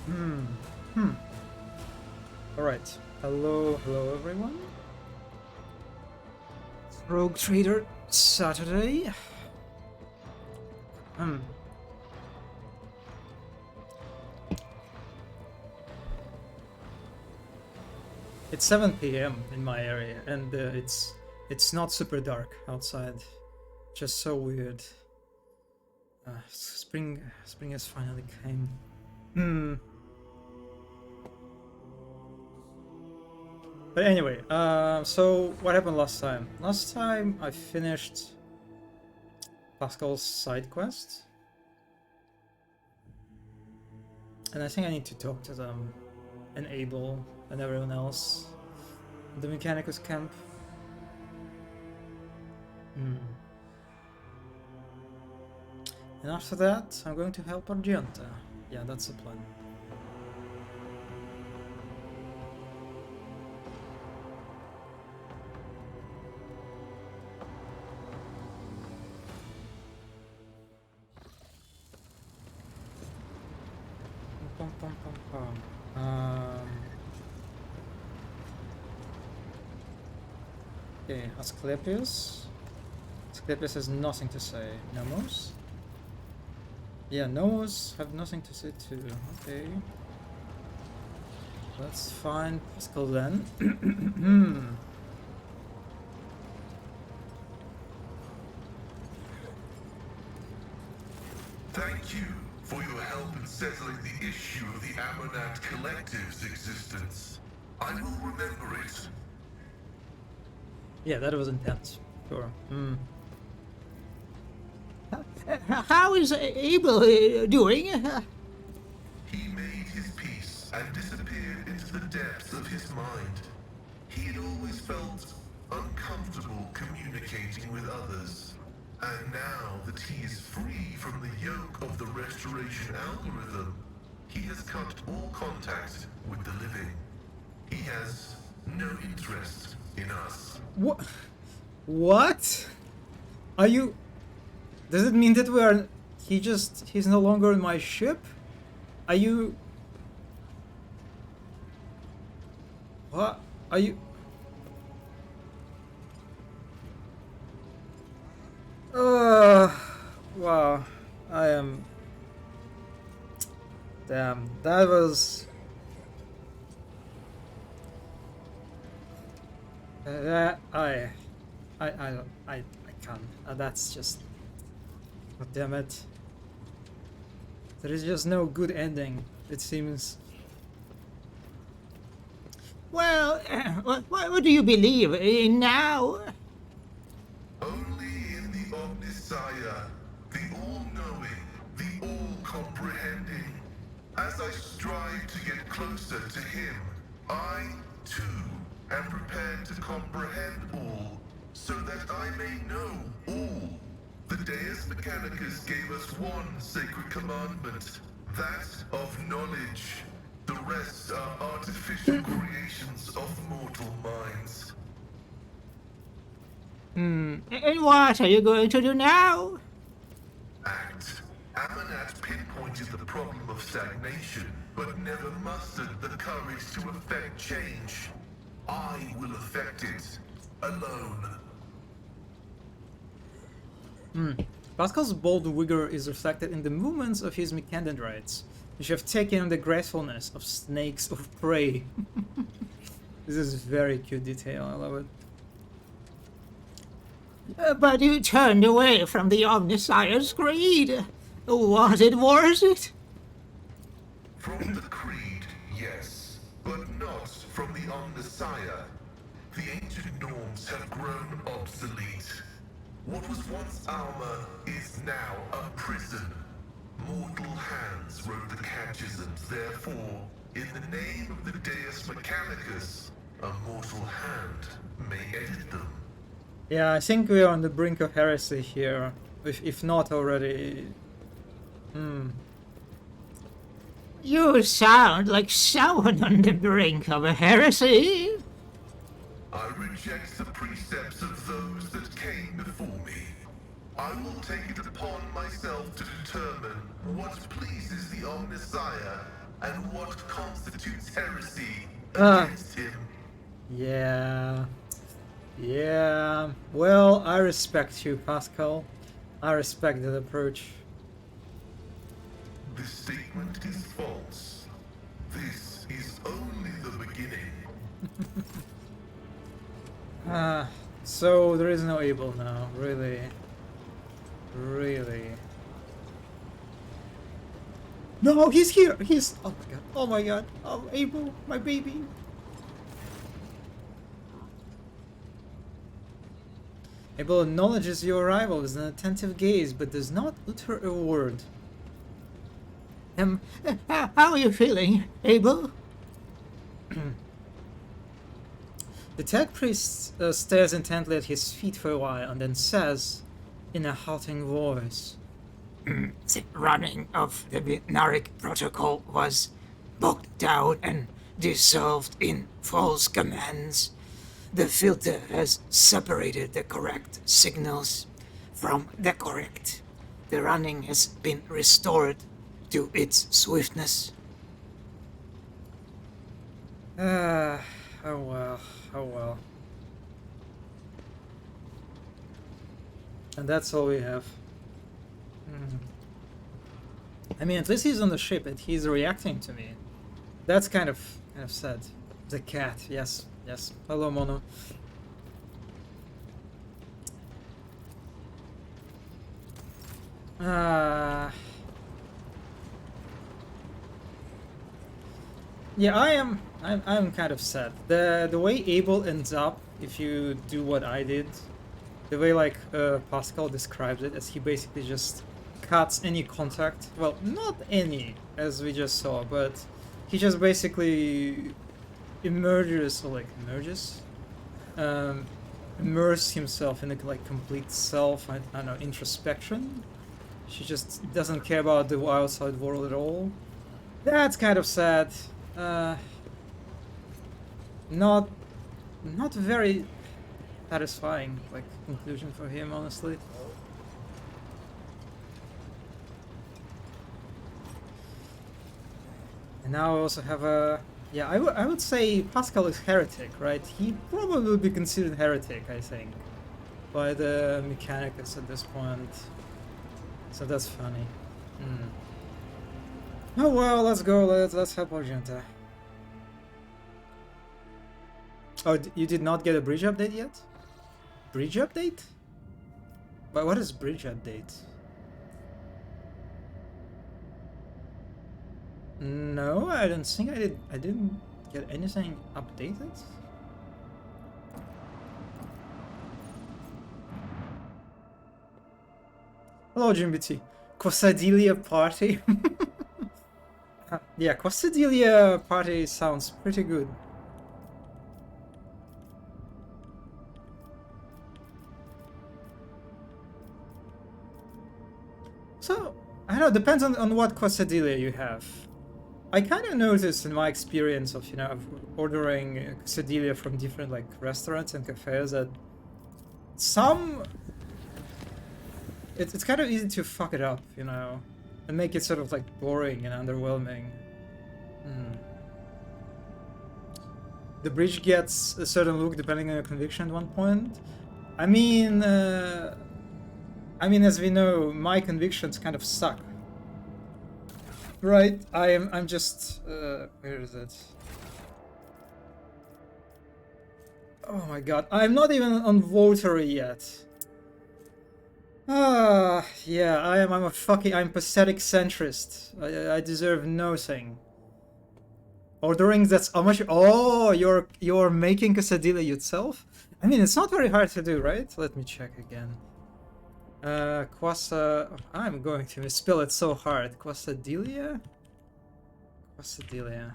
Hmm. Hmm. Alright. Hello everyone. Rogue Trader Saturday. Hmm. It's 7 p.m. in my area, and it's not super dark outside. Just so weird. Spring has finally came. Hmm. But anyway, so what happened last time? Last time I finished Pascal's side quest, and I think I need to talk to them and Abel and everyone else. The Mechanicus camp. And after that, I'm going to help Argenta. Yeah, that's the plan. Pum, pum, pum, pum. Okay, Asclepius. Asclepius has nothing to say. Nomos? Yeah, Nomos have nothing to say too. Okay. Let's find Pascal then. Thank you for your help in settling the issue of the Amonat Collective's existence. I will remember it. Yeah, that was intense. Sure. How is Abel doing? He made his peace and disappeared into the depths of his mind. He had always felt uncomfortable communicating with others. And now that he is free from the yoke of the restoration algorithm, he has cut all contact with the living. He has no interest in us. What? What? Are you... Does it mean that we are... He's no longer in my ship? Are you... What? Are you... Wow. I am... Damn, that was... I can't. That's just... God damn it. There is just no good ending, it seems. Well, what do you believe in now? Only in the Omnissiah, the all-knowing, the all-comprehending. As I strive to get closer to him, I, too, am prepared to comprehend all, so that I may know all. The Deus Mechanicus gave us one sacred commandment, that of knowledge. The rest are artificial creations of mortal minds. And what are you going to do now? Act. Amonat pinpointed the problem of stagnation, but never mustered the courage to effect change. I will effect it, alone. Pascal's bold vigor is reflected in the movements of his mechadendrites, which have taken on the gracefulness of snakes of prey. This is very cute detail, I love it. But you turned away from the Omnissiah's creed. Was it worth it? From the creed, yes, but not from the Omnissiah. The ancient norms have grown obsolete. What was once armor is now a prison. Mortal hands wrote the catechisms, therefore, in the name of the Deus Mechanicus, a mortal hand may edit them. Yeah, I think we are on the brink of heresy here, if not already. You sound like someone on the brink of a heresy. I reject the precepts of those that came before me. I will take it upon myself to determine what pleases the Omnissiah and what constitutes heresy Ah. against him. Yeah. Yeah. Well, I respect you, Pascal. I respect that approach. This statement is false. This is only the beginning. So there is no Abel now, really. Really. No, he's here! He's... Oh my god. Oh my god. Oh, Abel, my baby. Abel acknowledges your arrival with an attentive gaze, but does not utter a word. How are you feeling, Abel? The tech priest stares intently at his feet for a while and then says, in a halting voice, The running of the Vinaric protocol was bogged down and dissolved in false commands. The filter has separated the correct signals from the correct. The running has been restored to its swiftness. oh well, oh well. And that's all we have. I mean, at least he's on the ship and he's reacting to me. That's kind of sad. The cat, yes, yes. Hello, Mono. Yeah, I'm kind of sad. The way Abel ends up, if you do what I did, the way like Pascal describes it, as he basically just cuts any contact. Well, not any, as we just saw, but he just basically immerses himself in a like complete self. I don't know, introspection. She just doesn't care about the outside world at all. That's kind of sad. Not very satisfying like conclusion for him, honestly. And now I also have a... Yeah, I would say Pascal is heretic, right? He probably would be considered heretic, I think, by the Mechanicus at this point. So that's funny. Oh well, let's go. Let's help Argenta. Oh, you did not get a bridge update yet? Bridge update? But what is bridge update? No, I don't think I did. I didn't get anything updated. Hello, GMBT. Quesadilla party. Yeah, Quesadilla party sounds pretty good. So, I don't know, depends on what quesadilla you have. I kind of noticed in my experience of, of ordering quesadilla from different, like, restaurants and cafes that some... It's kind of easy to fuck it up, and make it sort of, like, boring and underwhelming. The bridge gets a certain look depending on your conviction at one point. I mean, as we know, my convictions kind of suck. Right? I'm just... where is it? Oh my god, I'm not even on votary yet. Yeah, I'm pathetic centrist. I deserve nothing. Ordering that's how much... Oh, you're making quesadilla yourself? I mean, it's not very hard to do, right? Let me check again. I'm going to misspell it so hard. Quesadilla? Quesadilla.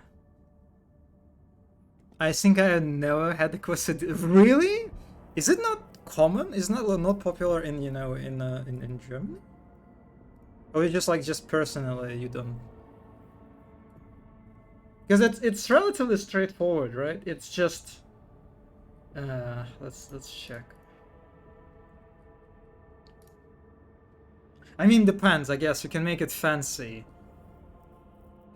I think I have never had the quesadilla. Really? Is it not common? Is it not popular in in Germany? Or just personally you don't? Because it's relatively straightforward, right? It's just let's check. I mean, depends, I guess. You can make it fancy.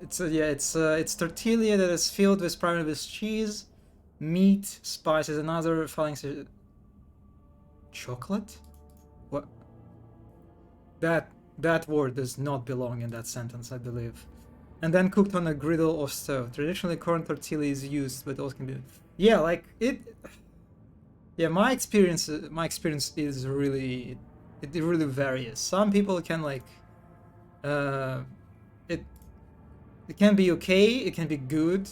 It's tortilla that is filled with primarily with cheese, meat, spices, and other fillings. Chocolate? What? That word does not belong in that sentence, I believe. And then cooked on a griddle or stove. Traditionally, corn tortilla is used, but those can be. Yeah, like it. Yeah, my experience is really, it really varies. Some people can like, it can be okay, it can be good.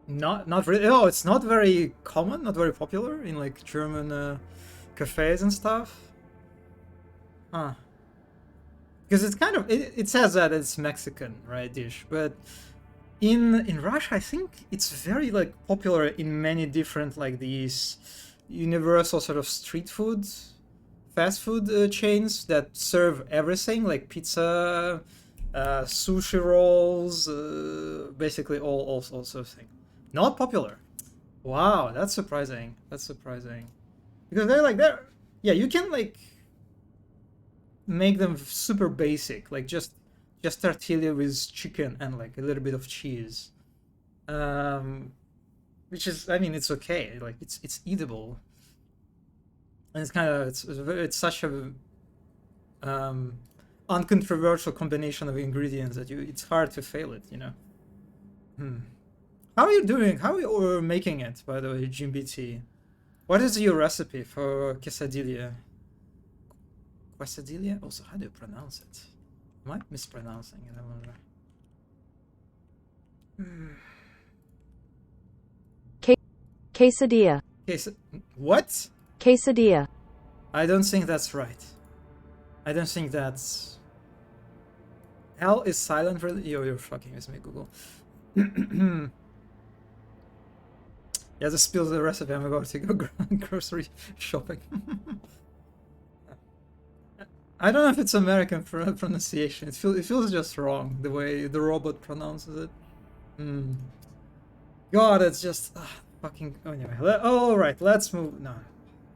Not really. Oh, it's not very common, not very popular in like German cafes and stuff. Huh. Because it's kind of it says that it's Mexican, right, dish, but in Russia I think it's very like popular in many different like these universal sort of street food, fast food chains that serve everything like pizza, sushi rolls, basically all sorts of things. Not popular. Wow, that's surprising. That's surprising. Because they're yeah, you can like make them super basic, like just tortilla with chicken and like a little bit of cheese. Which is, I mean, it's okay. Like it's eatable. And it's kind of it's such a uncontroversial combination of ingredients that it's hard to fail it, you know. How are you doing? How are you making it, by the way, GMBT? What is your recipe for quesadilla? Quesadilla? Also, how do you pronounce it? Am I mispronouncing it? I wonder. Quesadilla. What? Quesadilla. I don't think that's right. I don't think that's... L is silent for... You're fucking with me, Google. Yeah, just spill the recipe. I'm about to go grocery shopping. I don't know if it's American pronunciation. It feels just wrong, the way the robot pronounces it. God, it's just... fucking... Oh, anyway. Alright, let's move... No.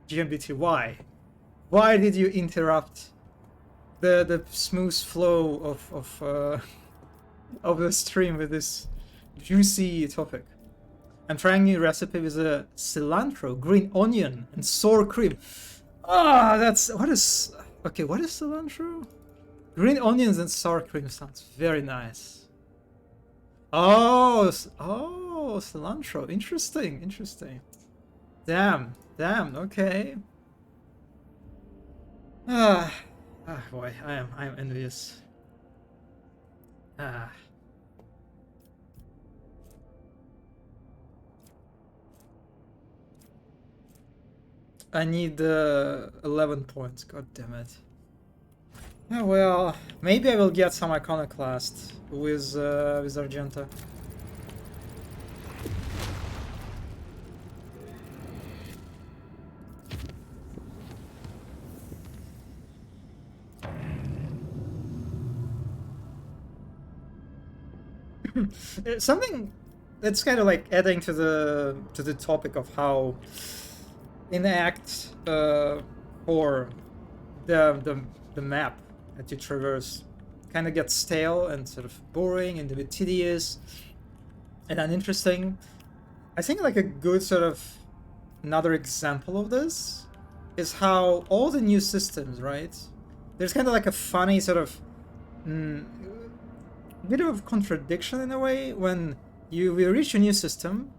GMBT, why? Why did you interrupt the smooth flow of the stream with this juicy topic? I'm trying new recipe with a cilantro, green onion, and sour cream. That's... What is... Okay, what is cilantro? Green onions and sour cream sounds very nice. Oh, cilantro. Interesting. Damn, okay. Boy, I am envious. I need 11 points, god damn it. Oh well, maybe I will get some iconoclast with Argenta. Something that's kind of like adding to the topic of how in Act 4 the map that you traverse kind of gets stale and sort of boring and a bit tedious and uninteresting. I think like a good sort of another example of this is how all the new systems, right? There's kind of like a funny sort of bit of a contradiction in a way when we reach a new system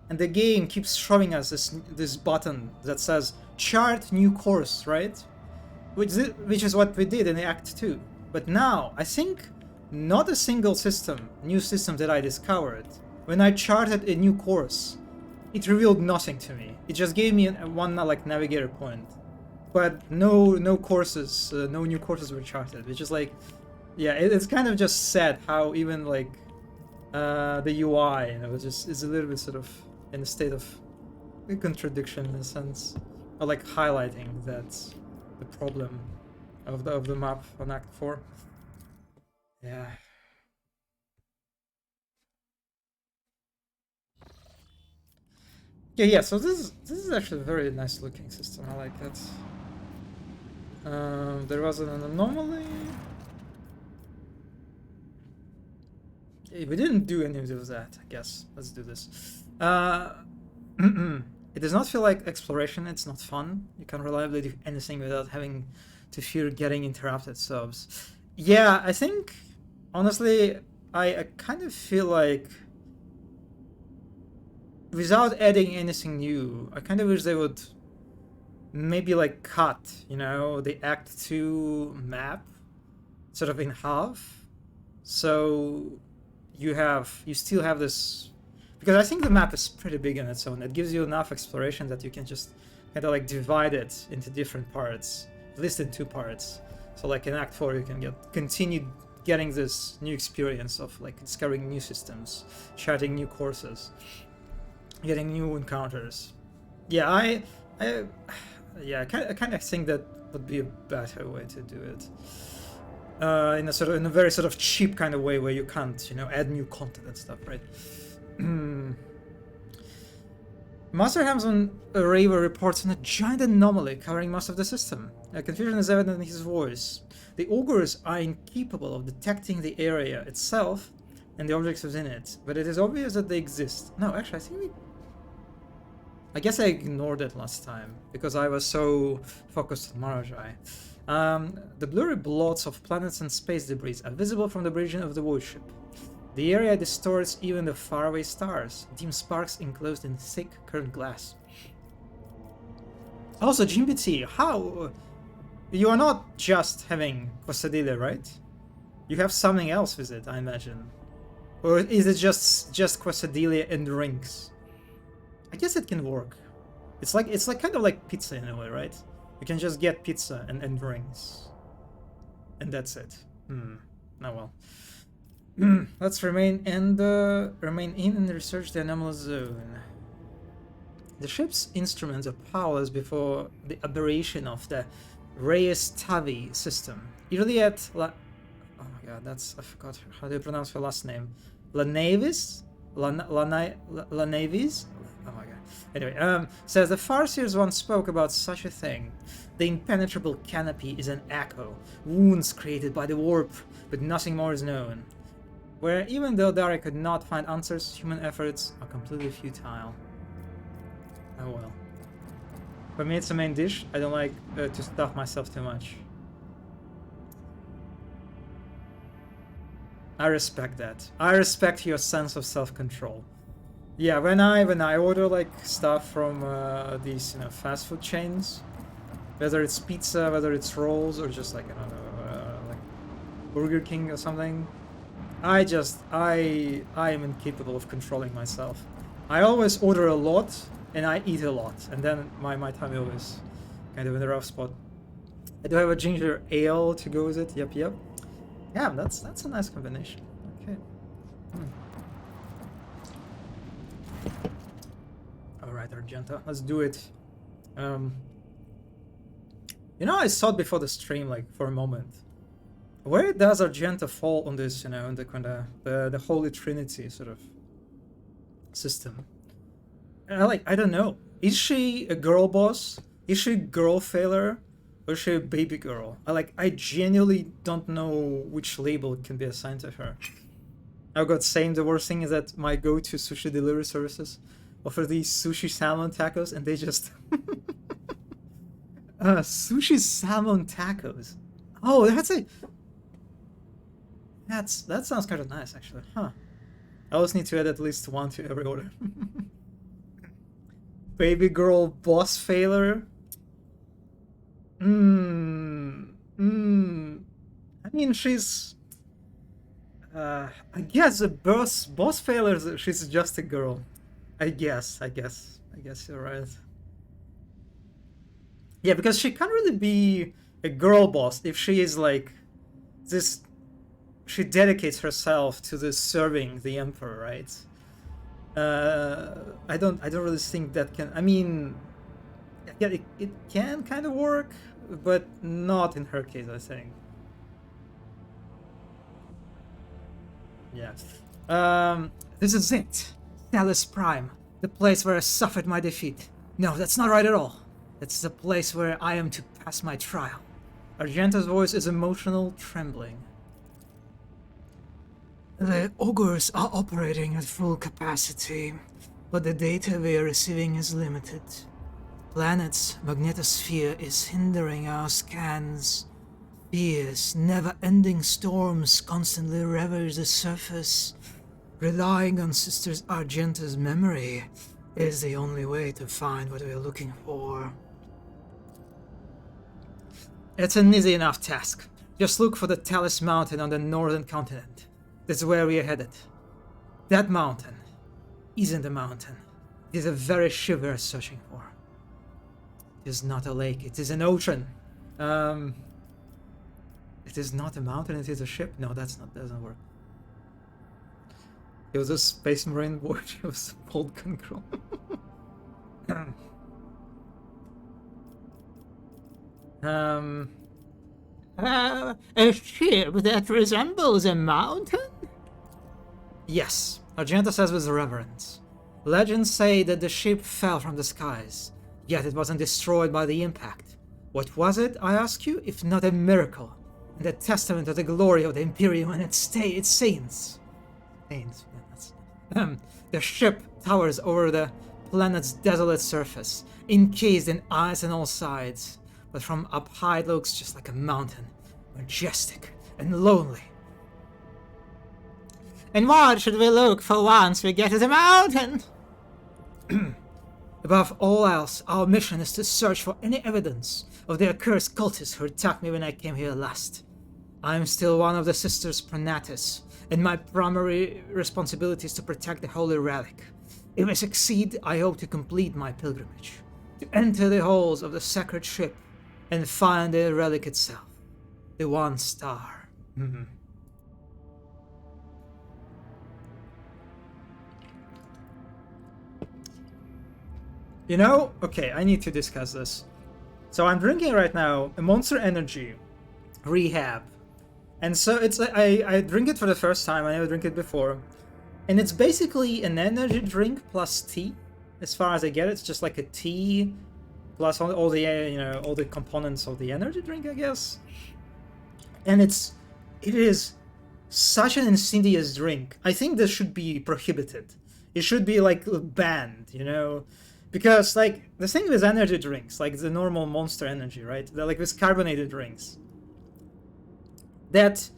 and the game keeps showing us this button that says chart new course, right? Which is what we did in Act 2. But now, I think not a single new system that I discovered, when I charted a new course, it revealed nothing to me. It just gave me one like navigator point. But no courses, no new courses were charted, which is like, yeah, it's kind of just sad how even like the UI, you know, is a little bit sort of in a state of a contradiction in a sense, or like highlighting that the problem of the map on Act 4. Yeah. Yeah. So this is actually a very nice looking system. I like that. There was an anomaly. We didn't do any of that, I guess. Let's do this. It does not feel like exploration, it's not fun. You can reliably do anything without having to fear getting interrupted subs. Yeah, I think, honestly, I kind of feel like without adding anything new, I kind of wish they would maybe like cut, you know, the Act 2 map sort of in half. So you still have this, because I think the map is pretty big on its own. It gives you enough exploration that you can just kind of like divide it into different parts, at least in 2 parts. So like in Act 4 you can continue getting this new experience of like discovering new systems, charting new courses, getting new encounters. Yeah, I kind of think that would be a better way to do it. In a very sort of cheap kind of way where you can't, you know, add new content and stuff, right? Master Hamson Raver reports on a giant anomaly covering most of the system. Confusion is evident in his voice. The augurs are incapable of detecting the area itself and the objects within it, but it is obvious that they exist. No, actually, I guess I ignored it last time because I was so focused on Marajai. The blurry blots of planets and space debris are visible from the region of the warship. The area distorts even the faraway stars, dim sparks enclosed in thick curved glass. Also, GMBT, how? You are not just having Quesadilla, right? You have something else with it, I imagine. Or is it just Quesadilla and drinks? I guess it can work. It's like kind of like pizza in a way, right? You can just get pizza and drinks. And that's it. Oh well. Let's remain in and research the anomalous zone. The ship's instruments are powerless before the aberration of the Reyes Tavi system. Early at oh my god, I forgot how do you pronounce her last name. Lanavis? Lanavis? Oh my god. Anyway, says the Farseers once spoke about such a thing. The impenetrable canopy is an echo, wounds created by the warp, but nothing more is known. Where even though Dari could not find answers, human efforts are completely futile. Oh well. For me, it's a main dish. I don't like to stuff myself too much. I respect that. I respect your sense of self-control. Yeah, when I order like stuff from these, you know, fast food chains, whether it's pizza, whether it's rolls, or just like, I don't know, like Burger King or something, I am incapable of controlling myself. I always order a lot and I eat a lot, and then my tummy always kind of in a rough spot. I do have a ginger ale to go with it. Yep. Yeah, that's a nice combination. Okay. All right, Argenta, let's do it. You know, I thought before the stream, like for a moment, where does Argenta fall on this, you know, in the kind of the Holy Trinity sort of system? And I don't know. Is she a girl boss? Is she a girl failure? Or is she a baby girl? I genuinely don't know which label can be assigned to her. I've got saying the worst thing is that my go-to sushi delivery services offer these sushi salmon tacos, and they just sushi salmon tacos. Oh, that sounds kind of nice, actually. Huh. I always need to add at least one to every order. Baby girl boss failure. I mean, she's I guess a boss failure, she's just a girl. I guess you're right. Yeah, because she can't really be a girl boss if she is like this. She dedicates herself to this serving the emperor, right? I don't really think that can. I mean, yeah, it can kind of work, but not in her case, I think. Yes. This is it. Dallas Prime, the place where I suffered my defeat. No, that's not right at all. It's the place where I am to pass my trial. Argenta's voice is emotional, trembling. The augurs are operating at full capacity, but the data we are receiving is limited. Planet's magnetosphere is hindering our scans. Fierce, never-ending storms constantly ravage the surface. Relying on Sister Argenta's memory is the only way to find what we are looking for. It's an easy enough task. Just look for the Talus Mountain on the northern continent. That's where we are headed. That mountain isn't a mountain. It is a very ship we are searching for. It is not a lake, it is an ocean. It is not a mountain, it is a ship. No, doesn't work. It was a Space Marine watch, it was bold control. A ship that resembles a mountain? Yes, Argenta says with reverence. Legends say that the ship fell from the skies, yet it wasn't destroyed by the impact. What was it, I ask you, if not a miracle, and a testament to the glory of the Imperium and its saints? The ship towers over the planet's desolate surface, encased in ice on all sides, but from up high it looks just like a mountain, majestic and lonely. And what should we look for once we get to the mountain? Above all else, our mission is to search for any evidence of the accursed cultists who attacked me when I came here last. I am still one of the Sisters Pronatus, and my primary responsibility is to protect the Holy Relic. If I succeed, I hope to complete my pilgrimage, to enter the halls of the sacred ship and find the relic itself, the One Star. You know, okay, I need to discuss this. So I'm drinking right now a Monster Energy Rehab. And so it's I drink it for the first time, I never drink it before. And it's basically an energy drink plus tea. As far as I get it, it's just like a tea plus all the all the components of the energy drink, I guess. And it is such an insidious drink. I think this should be prohibited. It should be like banned, you know? Because like the thing with energy drinks, like the normal Monster Energy, right? They're like with carbonated drinks, that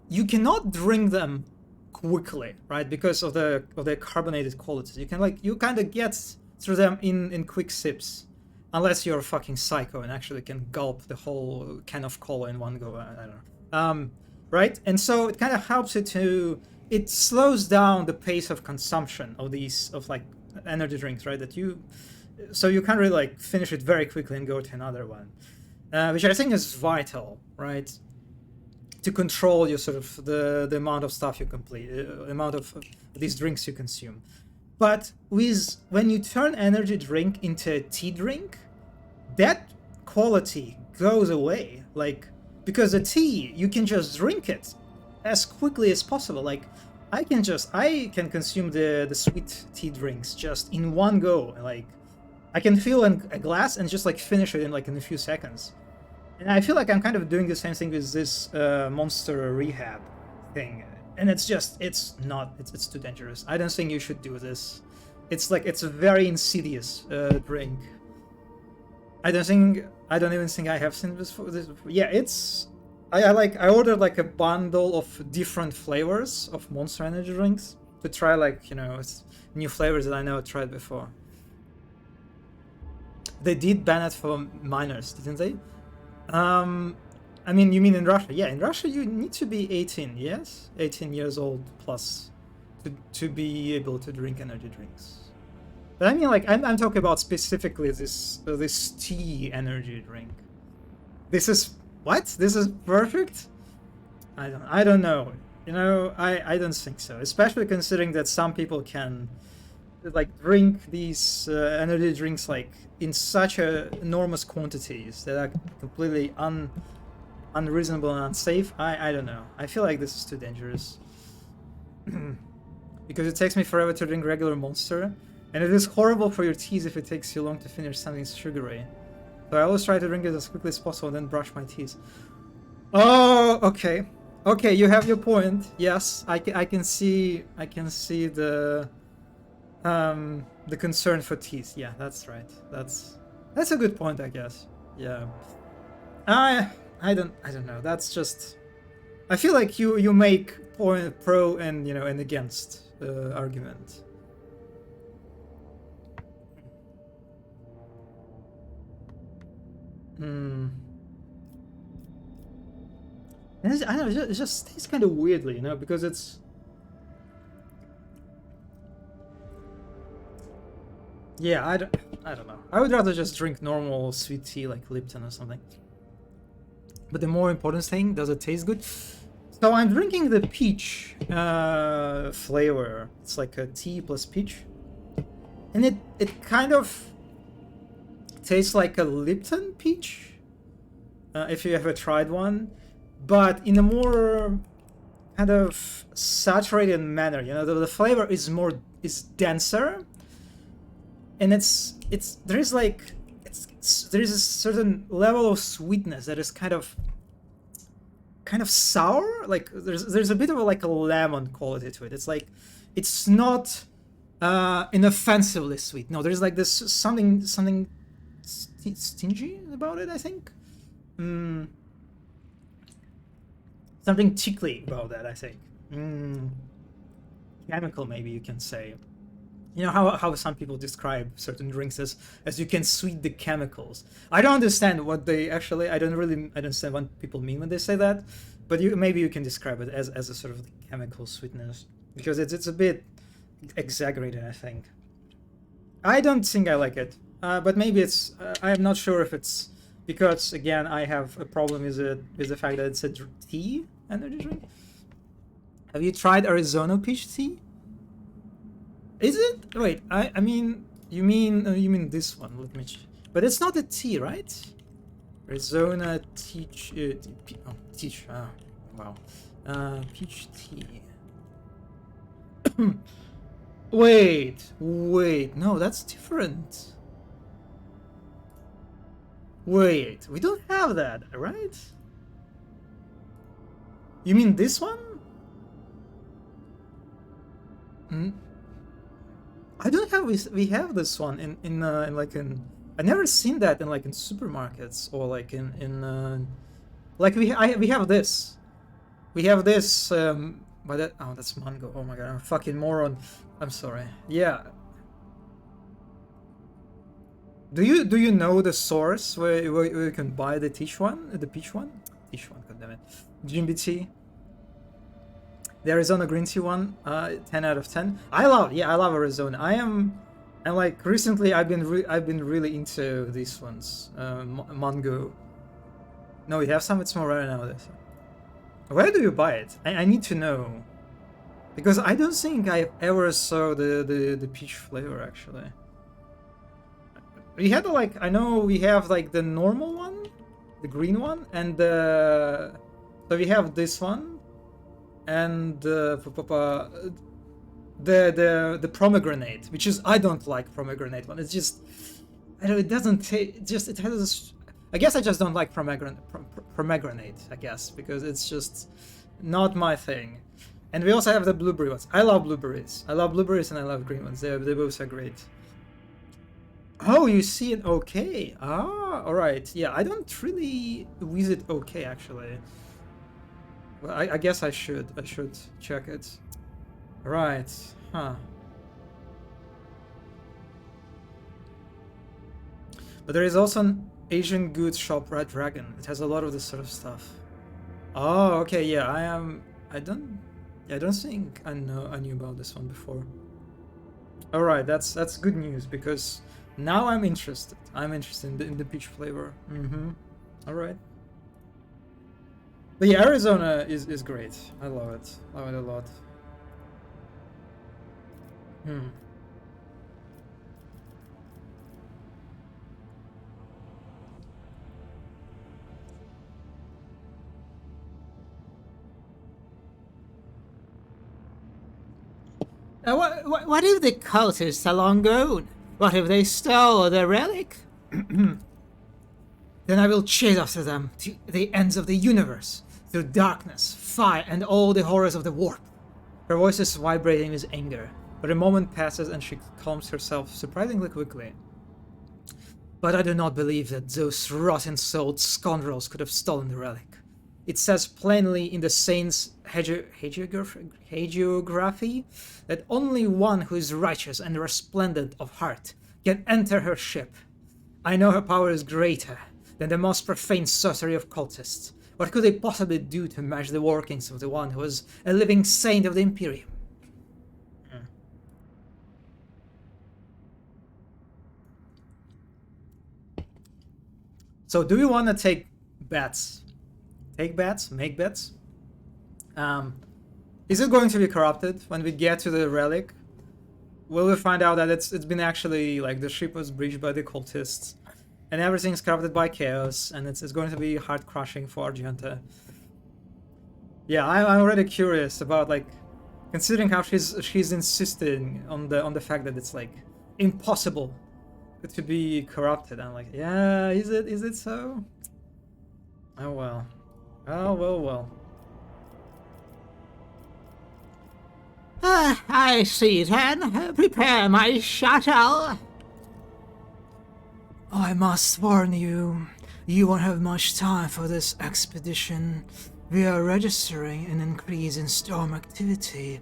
you cannot drink them quickly, right? Because of the carbonated qualities. You can you kind of get through them in quick sips, unless you're a fucking psycho and actually can gulp the whole can of cola in one go. I don't know, right? And so it kind of helps it slows down the pace of consumption of these energy drinks, right? So you can't really finish it very quickly and go to another one, which I think is vital, right? To control your sort of the amount of stuff you complete, amount of these drinks you consume. But when you turn energy drink into a tea drink, that quality goes away. Because the tea, you can just drink it as quickly as possible. I can consume the sweet tea drinks just in one go. I can fill a glass and just finish it in a few seconds. And I feel like I'm kind of doing the same thing with this Monster Rehab thing. And it's too dangerous. I don't think you should do this. It's a very insidious drink. I don't even think I have seen this before. Yeah, I ordered a bundle of different flavors of Monster Energy drinks to try new flavors that I never tried before. They did ban it for minors, didn't they? I mean, you mean in Russia? Yeah, in Russia you need to be 18, yes? 18 years old plus to be able to drink energy drinks. But I mean, I'm talking about specifically this tea energy drink. This is perfect? I don't know. You know, I don't think so. Especially considering that some people can drink these energy drinks in such enormous quantities that are completely unreasonable and unsafe. I don't know. I feel like this is too dangerous. Because it takes me forever to drink regular Monster, and it is horrible for your teeth if it takes you long to finish something sugary. So I always try to drink it as quickly as possible and then brush my teeth. Oh, okay. Okay, you have your point. Yes, I can see the concern for teeth. Yeah, that's right. That's a good point, I guess. Yeah. I don't know. That's just, I feel like you make pro and and against argument. And I don't know, it just tastes kind of weirdly, because it's... Yeah, I don't know. I would rather just drink normal sweet tea like Lipton or something. But the more important thing, does it taste good? So I'm drinking the peach flavor. It's like a tea plus peach. And it kind of tastes like a Lipton peach, if you ever tried one. But in a more kind of saturated manner, the flavor is denser, and there is a certain level of sweetness that is kind of sour. Like there's a bit of like a lemon quality to it. It's like it's not inoffensively sweet. No, there's like this something stingy about it, I think. Something tickly about that, I think. Chemical, maybe you can say. You know how some people describe certain drinks as you can sweet the chemicals. I don't understand what they actually. I don't understand what people mean when they say that. But maybe you can describe it as a sort of chemical sweetness, because it's a bit exaggerated, I think. I don't think I like it, but maybe it's. I'm not sure if it's because again I have a problem with the fact that it's a tea energy drink. Have you tried Arizona peach tea? Is it? Wait, I mean you mean this one? Let me. But it's not a tea, right? Arizona peach. Peach. Wow. Peach tea. Wait. No, that's different. Wait, we don't have that, right? You mean this one? I don't have. We have this one in I never seen that in supermarkets or we have this. We have this. But that's mango. Oh my god, I'm a fucking moron. I'm sorry. Yeah. Do you know the source where you can buy the peach one? Peach one, goddammit. Jimby tea. The Arizona green tea one, 10 out of 10. I love Arizona. I'm like recently I've been really into these ones. Mango. No, you have some. It's more rare nowadays. Where do you buy it? I need to know, because I don't think I ever saw the peach flavor actually. We had I know we have the normal one, the green one, and so we have this one, and the pomegranate, which is I don't like pomegranate one. It's just it doesn't taste. Just it has this. I guess I just don't like pomegranate. I guess because it's just not my thing. And we also have the blueberry ones. I love blueberries. I love blueberries and I love green ones. They both are great. Oh, you see it? Okay. Ah, all right. Yeah, I don't really visit OK actually. Well, I guess I should check it. Right. Huh. But there is also an Asian goods shop, Red Dragon. It has a lot of this sort of stuff. Oh, okay. Yeah, I don't think I knew about this one before. All right, that's good news because now I'm interested. I'm interested in the peach flavor. All right. But yeah, Arizona is great. I love it. Love it a lot. What if the cultists are long gone? What if they stole the relic? Then I will chase after them to the ends of the universe, through darkness, fire, and all the horrors of the warp. Her voice is vibrating with anger, but a moment passes and she calms herself surprisingly quickly. But I do not believe that those rotten-souled scoundrels could have stolen the relic. It says plainly in the saint's hagiography that only one who is righteous and resplendent of heart can enter her ship. I know her power is greater than the most profane sorcery of cultists. What could they possibly do to match the workings of the one who was a living saint of the Imperium? So do we want to take bets? Take bets? Make bets? Is it going to be corrupted when we get to the relic? Will we find out that it's been actually, like, the ship was breached by the cultists and everything's corrupted by chaos, and it's going to be heart crushing for Argenta. Yeah, I'm already curious about, like, considering how she's insisting on the fact that it's, like, impossible to be corrupted. I'm like, yeah, is it so? Oh well. Oh well. I see then. Prepare my shuttle. I must warn you, you won't have much time for this expedition. We are registering an increase in storm activity.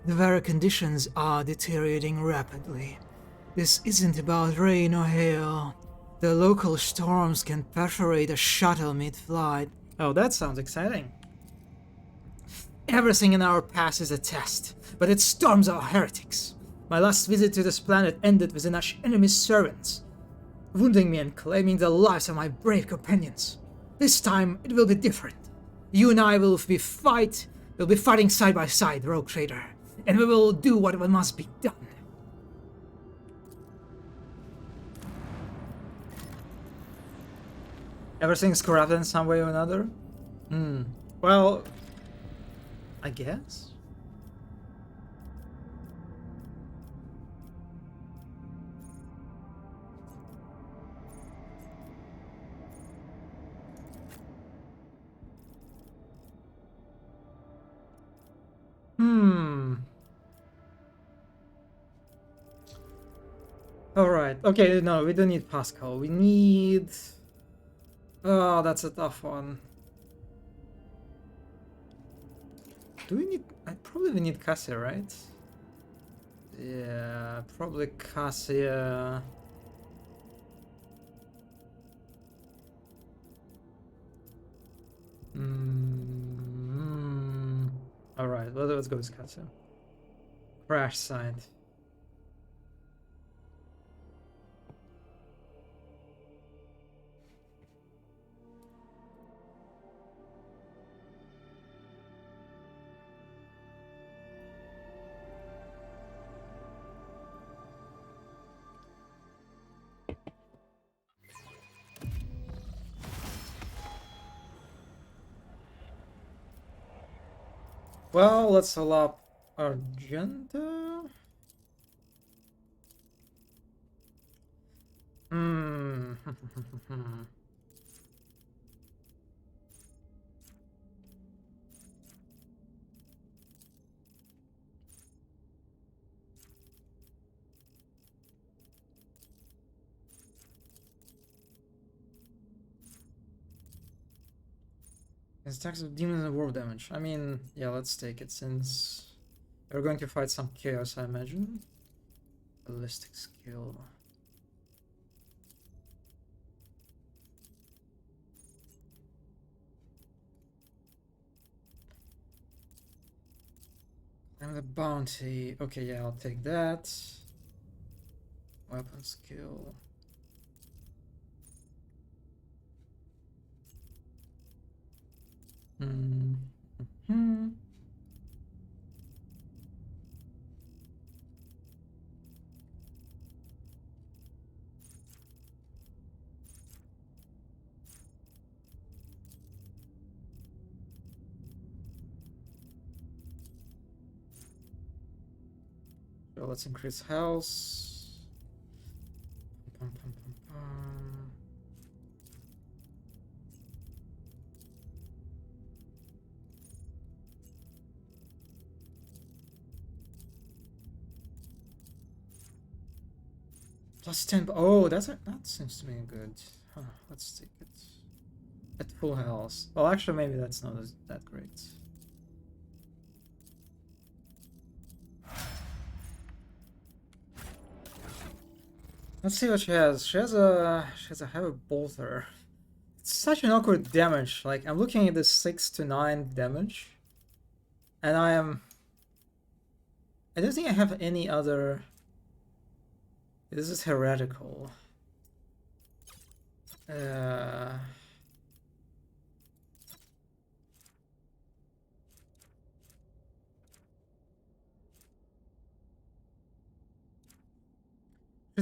The weather conditions are deteriorating rapidly. This isn't about rain or hail. The local storms can perforate a shuttle mid-flight. Oh, that sounds exciting. Everything in our path is a test, but its storms are heretics. My last visit to this planet ended with an enemy's servants, wounding me and claiming the lives of my brave companions. This time it will be different. You and I will be fighting side by side, Rogue Trader, and we will do what must be done. Everything's corrupted in some way or another? Well, I guess? Alright, okay, no, we don't need Pascal. We need... Oh, that's a tough one. Do we need... I probably need Cassia, right? Yeah, probably Cassia. Alright, let's go with Cassia. Crash side. Well, let's pull up Argenta. His attacks of demons and warp damage. I mean, yeah, let's take it since we're going to fight some chaos, I imagine. Ballistic skill. And the bounty. Okay, yeah, I'll take that. Weapon skill. So let's increase health. Plus 10. Oh, that seems to be good. Huh, let's take it. At full health. Well, actually, maybe that's not that great. Let's see what she has. She has a heavy bolter. It's such an awkward damage. Like, I'm looking at this 6 to 9 damage, and I don't think I have any other. This is heretical. Should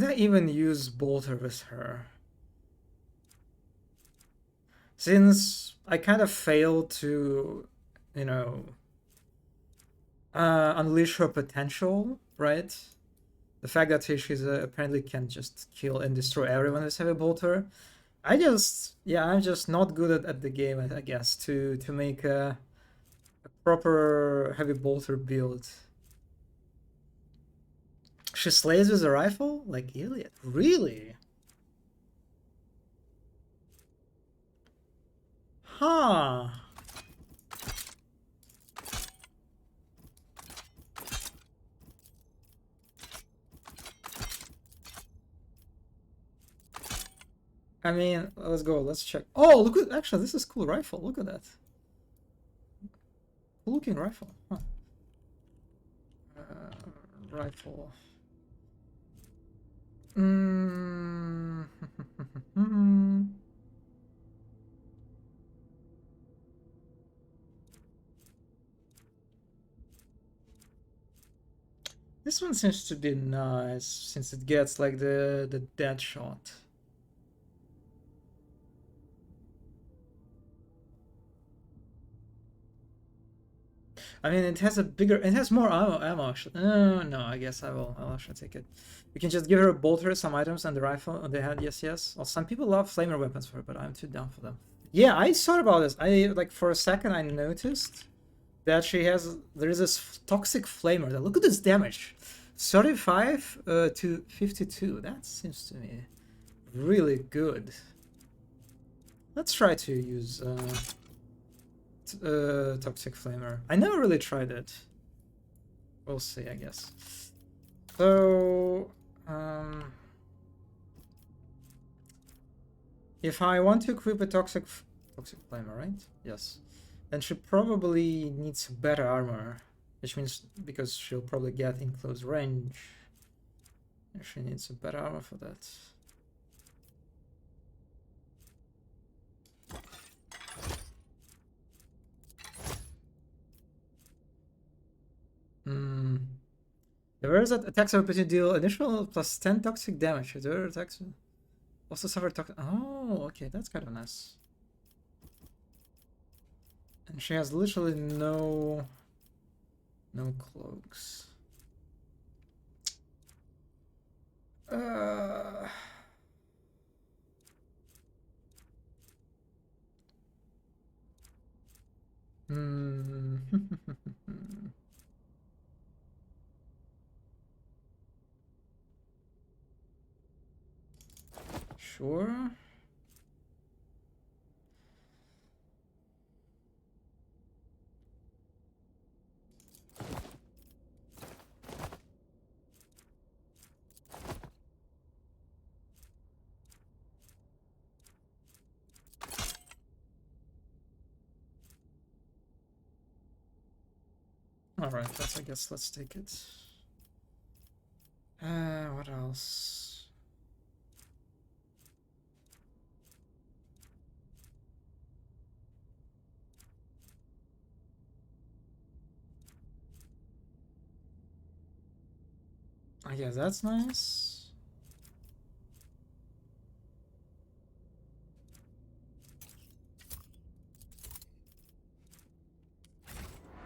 I even use bolter with her? Since I kind of failed to, you know, unleash her potential, right? The fact that she's apparently can just kill and destroy everyone with heavy bolter. I'm just not good at the game, I guess, to make a proper heavy bolter build. She slays with a rifle? Like Iliad? Really? Huh. I mean, let's go. Let's check. Oh, look at actually, this is cool rifle. Look at that. Cool looking rifle. Huh. Rifle. This one seems to be nice since it gets like the dead shot. I mean, it has more ammo actually. No, I guess I'll actually take it. We can just give her a bolter, some items, and the rifle on the head. Yes. Well, some people love flamer weapons for her, but I'm too down for them. Yeah, I thought about this. Like for a second I noticed that there is this toxic flamer. Look at this damage, 35 to 52. That seems to me really good. Let's try to use toxic flamer. I never really tried it. We'll see, I guess. So if I want to equip a toxic flamer, right? Yes. Then she probably needs better armor, which means because she'll probably get in close range. She needs a better armor for that. Where is that? Attacks of opportunity deal additional plus 10 toxic damage. Their attacks also suffer toxic. Oh, okay, that's kind of nice. And she has literally no cloaks. Sure. All right, I guess let's take it. What else? I guess that's nice.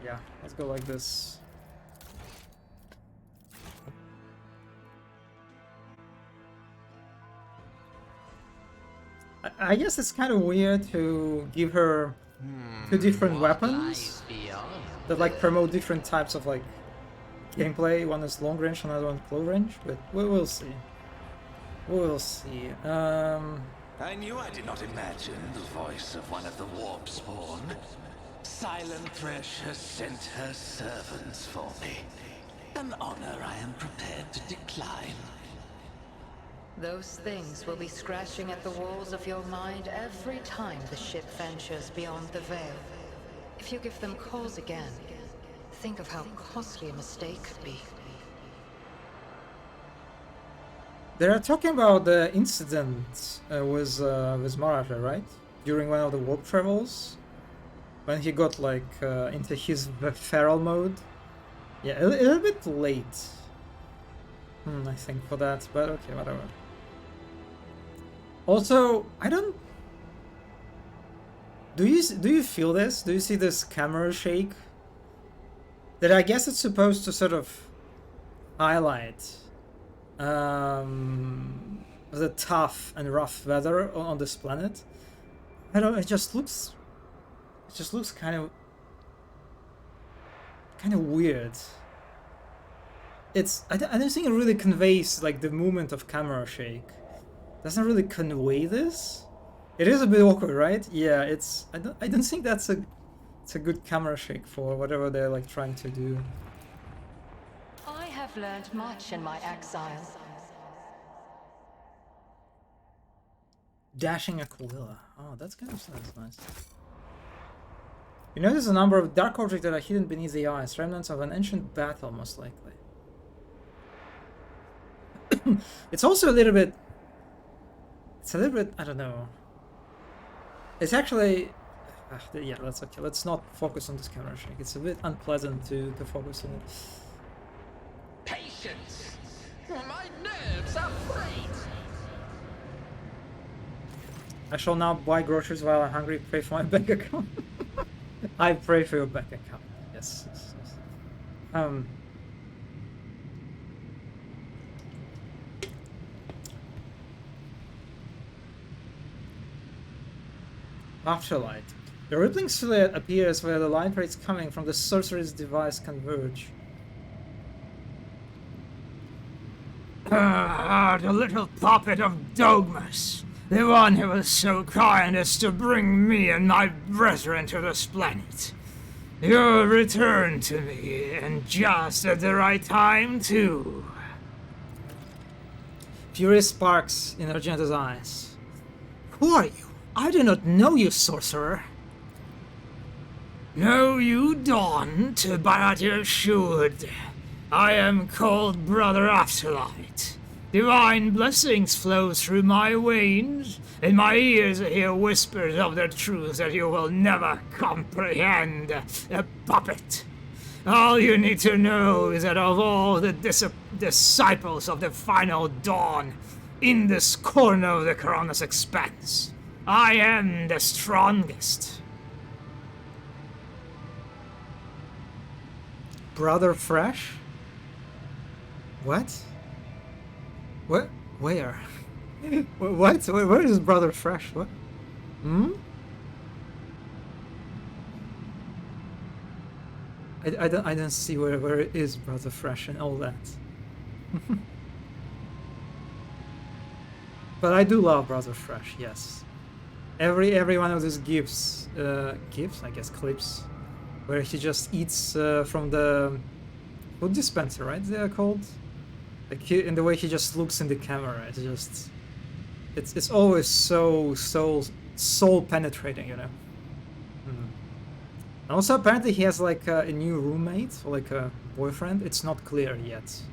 Yeah, let's go like this. I guess it's kind of weird to give her two different weapons that like promote different types of like gameplay. One is long range, another one close range, but we'll see. We'll see. I knew I did not imagine the voice of one of the warp spawn. Silent Thresh has sent her servants for me. An honor I am prepared to decline. Those things will be scratching at the walls of your mind every time the ship ventures beyond the veil. If you give them cause again, think of how costly a mistake could be. They're talking about the incident with Marata, right? During one of the warp travels, when he got like into his feral mode. Yeah, a little bit late. I think for that, but okay, whatever. Also, I don't. Do you feel this? Do you see this camera shake? That I guess it's supposed to sort of highlight the tough and rough weather on this planet. I don't. It just looks kind of weird. I don't think it really conveys like the movement of camera shake. Doesn't really convey this. It is a bit awkward, right? Yeah, it's. I don't think it's a good camera shake for whatever they're like trying to do. I have learned much in my exile. Dashing Aquila. Oh, that's kind of sounds nice. You notice a number of dark objects that are hidden beneath the ice, remnants of an ancient battle, most likely. It's also a little bit. It's a little bit. I don't know. It's actually. Yeah, that's okay. Let's not focus on this camera shake. It's a bit unpleasant to focus on it. Patience! My nerves are frayed! I shall now buy groceries while I'm hungry. Pray for my bank account. I pray for your bank account. Yes. Afterlight. The rippling silhouette appears where the light rays coming from the sorcerer's device converge. The little puppet of Dogmas. The one who was so kind as to bring me and my brethren to this planet. You returned to me, and just at the right time, too. Furious sparks in Argenta's eyes. Who are you? I do not know you, sorcerer. No, you don't, but you should. I am called Brother Afterlight. Divine blessings flow through my veins, and my ears hear whispers of the truth that you will never comprehend, a puppet. All you need to know is that of all the disciples of the Final Dawn, in this corner of the Coronis Expanse, I am the strongest. Brother Fresh? What? What? Where? What? Where is Brother Fresh? What? I don't see where it is Brother Fresh and all that. But I do love Brother Fresh, yes. Every one of these gifs, I guess, clips, where he just eats from the food dispenser, right? They are called. Like in the way he just looks in the camera, it's just, it's always so soul penetrating, you know. And also apparently he has like a new roommate or like a boyfriend. It's not clear yet,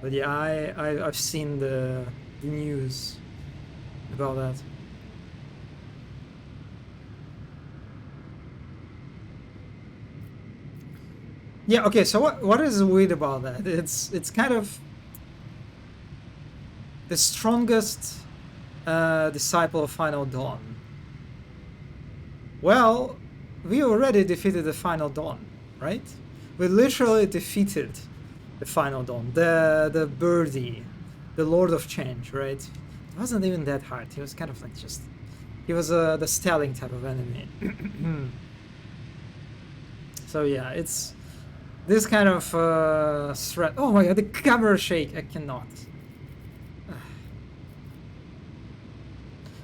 but yeah, I've seen the news about that. Yeah, okay, so what is weird about that? It's kind of the strongest disciple of Final Dawn. Well, we already defeated the Final Dawn, right? We literally defeated the Final Dawn, the birdie, the Lord of Change, right? It wasn't even that hard. He was kind of like just, he was the Stelling type of enemy. So yeah, it's this kind of threat. Oh my god, the camera shake! I cannot.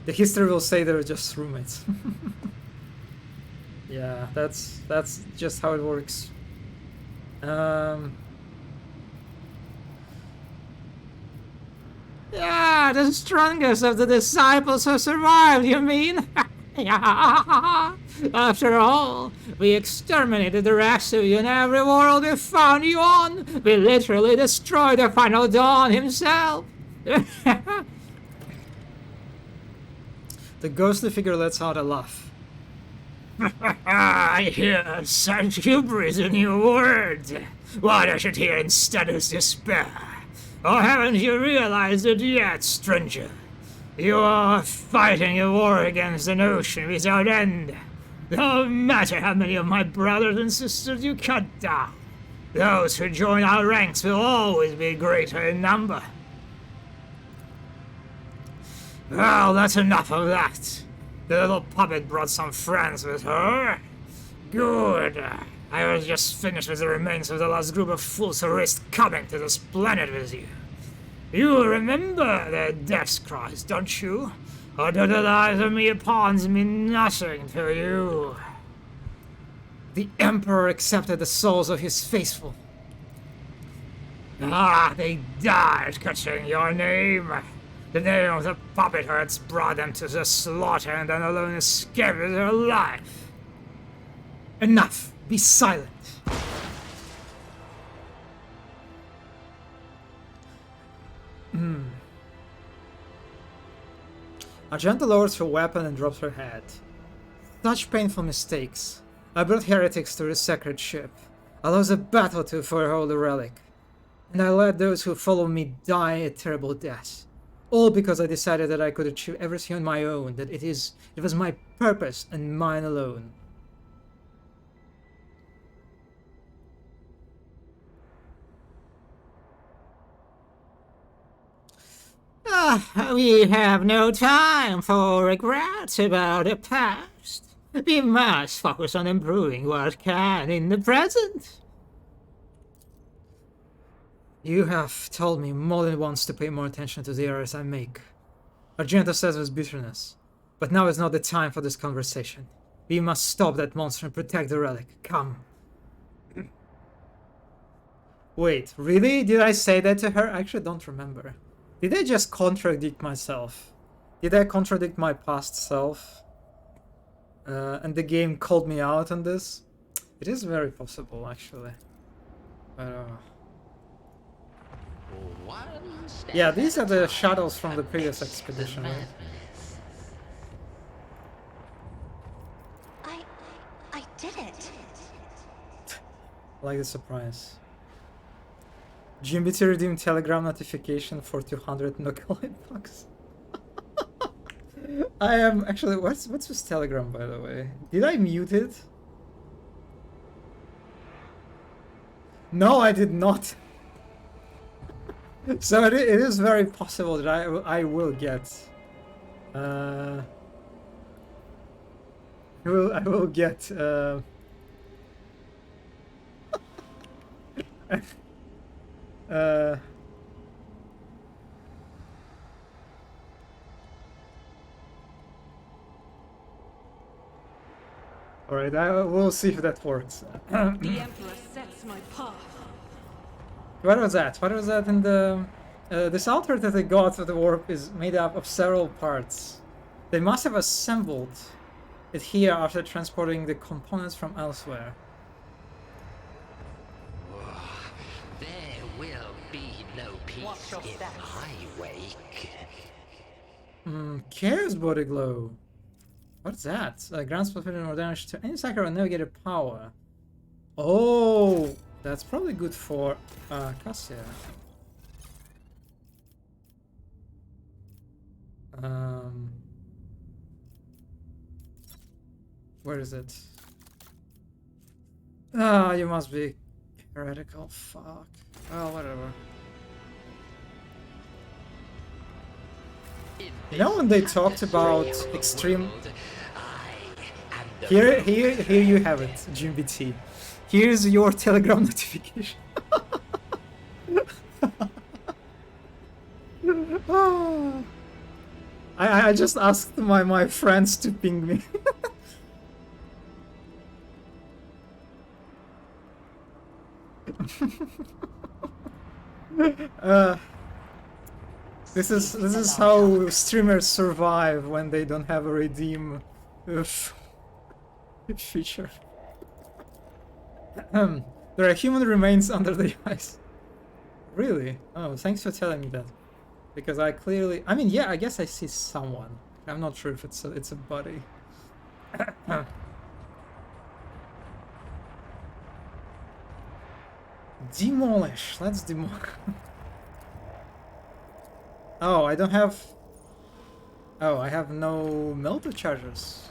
The history will say they're just roommates. Yeah, that's just how it works. Yeah, the strongest of the disciples have survived, you mean? Yeah. After all, we exterminated the rest of you in every world we found you on. We literally destroyed the final dawn himself. The ghostly figure lets out a laugh. I hear such hubris in your words. What I should hear instead is despair. Or haven't you realized it yet, stranger? You are fighting a war against an ocean without end. No matter how many of my brothers and sisters you cut down, those who join our ranks will always be greater in number. Well, that's enough of that. The little puppet brought some friends with her. Good. I was just finished with the remains of the last group of fools who risked coming to this planet with you. You remember their death cries, don't you? Or do the lives of mere pawns mean nothing to you? The Emperor accepted the souls of his faithful. Ah, they died catching your name. The name of the puppet herds brought them to the slaughter and then alone escaped with their life. Enough! Be silent! Argenta lowers her weapon and drops her head. Such painful mistakes. I brought heretics to the sacred ship. I lost a battle to for her holy relic. And I let those who follow me die a terrible death. All because I decided that I could achieve everything on my own, that it was my purpose and mine alone. We have no time for regrets about the past. We must focus on improving what can in the present. You have told me more than once to pay more attention to the errors I make. Argenta says with bitterness. But now is not the time for this conversation. We must stop that monster and protect the relic. Come. Wait, really? Did I say that to her? I actually don't remember. Did I just contradict myself? Did I contradict my past self? And the game called me out on this? It is very possible, actually. Yeah, these are the shadows from the previous expedition, right? I did it. I like the surprise. GMBT redeemed Telegram notification for 200 Nokolite bucks. I am actually. What's this Telegram, by the way? Did I mute it? No, I did not. So it is very possible that I will get. I will get. Alright, we'll see if that works. The Emperor sets my path. What was that? What was that in the... this altar that they got with the warp is made up of several parts. They must have assembled it here after transporting the components from elsewhere. There will be no peace if I wake. Chaos Body Glow. What's that? Grants profit more damage to any psychic or navigator power. Oh, that's probably good for Cassia. Where is it? Ah, you must be heretical. Fuck. Well, whatever. You know when they talked about extreme... Here you have it, GMBT. Here's your Telegram notification. I just asked my friends to ping me. This is how streamers survive when they don't have a redeem feature. There are human remains under the ice. Really? Oh, thanks for telling me that. Because I clearly, I mean, yeah, I guess I see someone. I'm not sure if it's a body. Demolish. Let's demolish. Oh, I don't have. Oh, I have no melter charges.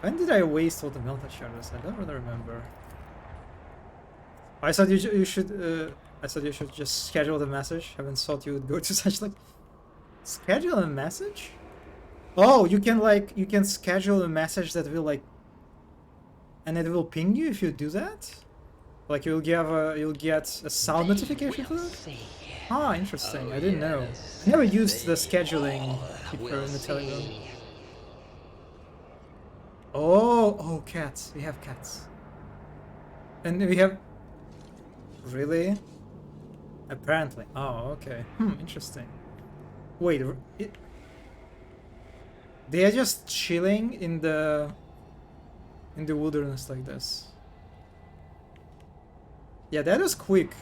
When did I waste all the melter charges? I don't really remember. I thought you should. I thought you should just schedule the message. Haven't thought you would go to such like. Schedule a message? Oh, you can schedule a message that will like. And it will ping you if you do that. Like you'll get a sound notification for that. Ah, interesting. I didn't know. I never used the scheduling feature in the Telegram. Oh, cats. We have cats. And we have... Really? Apparently. Oh, okay. Interesting. Wait, they are just chilling in the wilderness like this. Yeah, that was quick.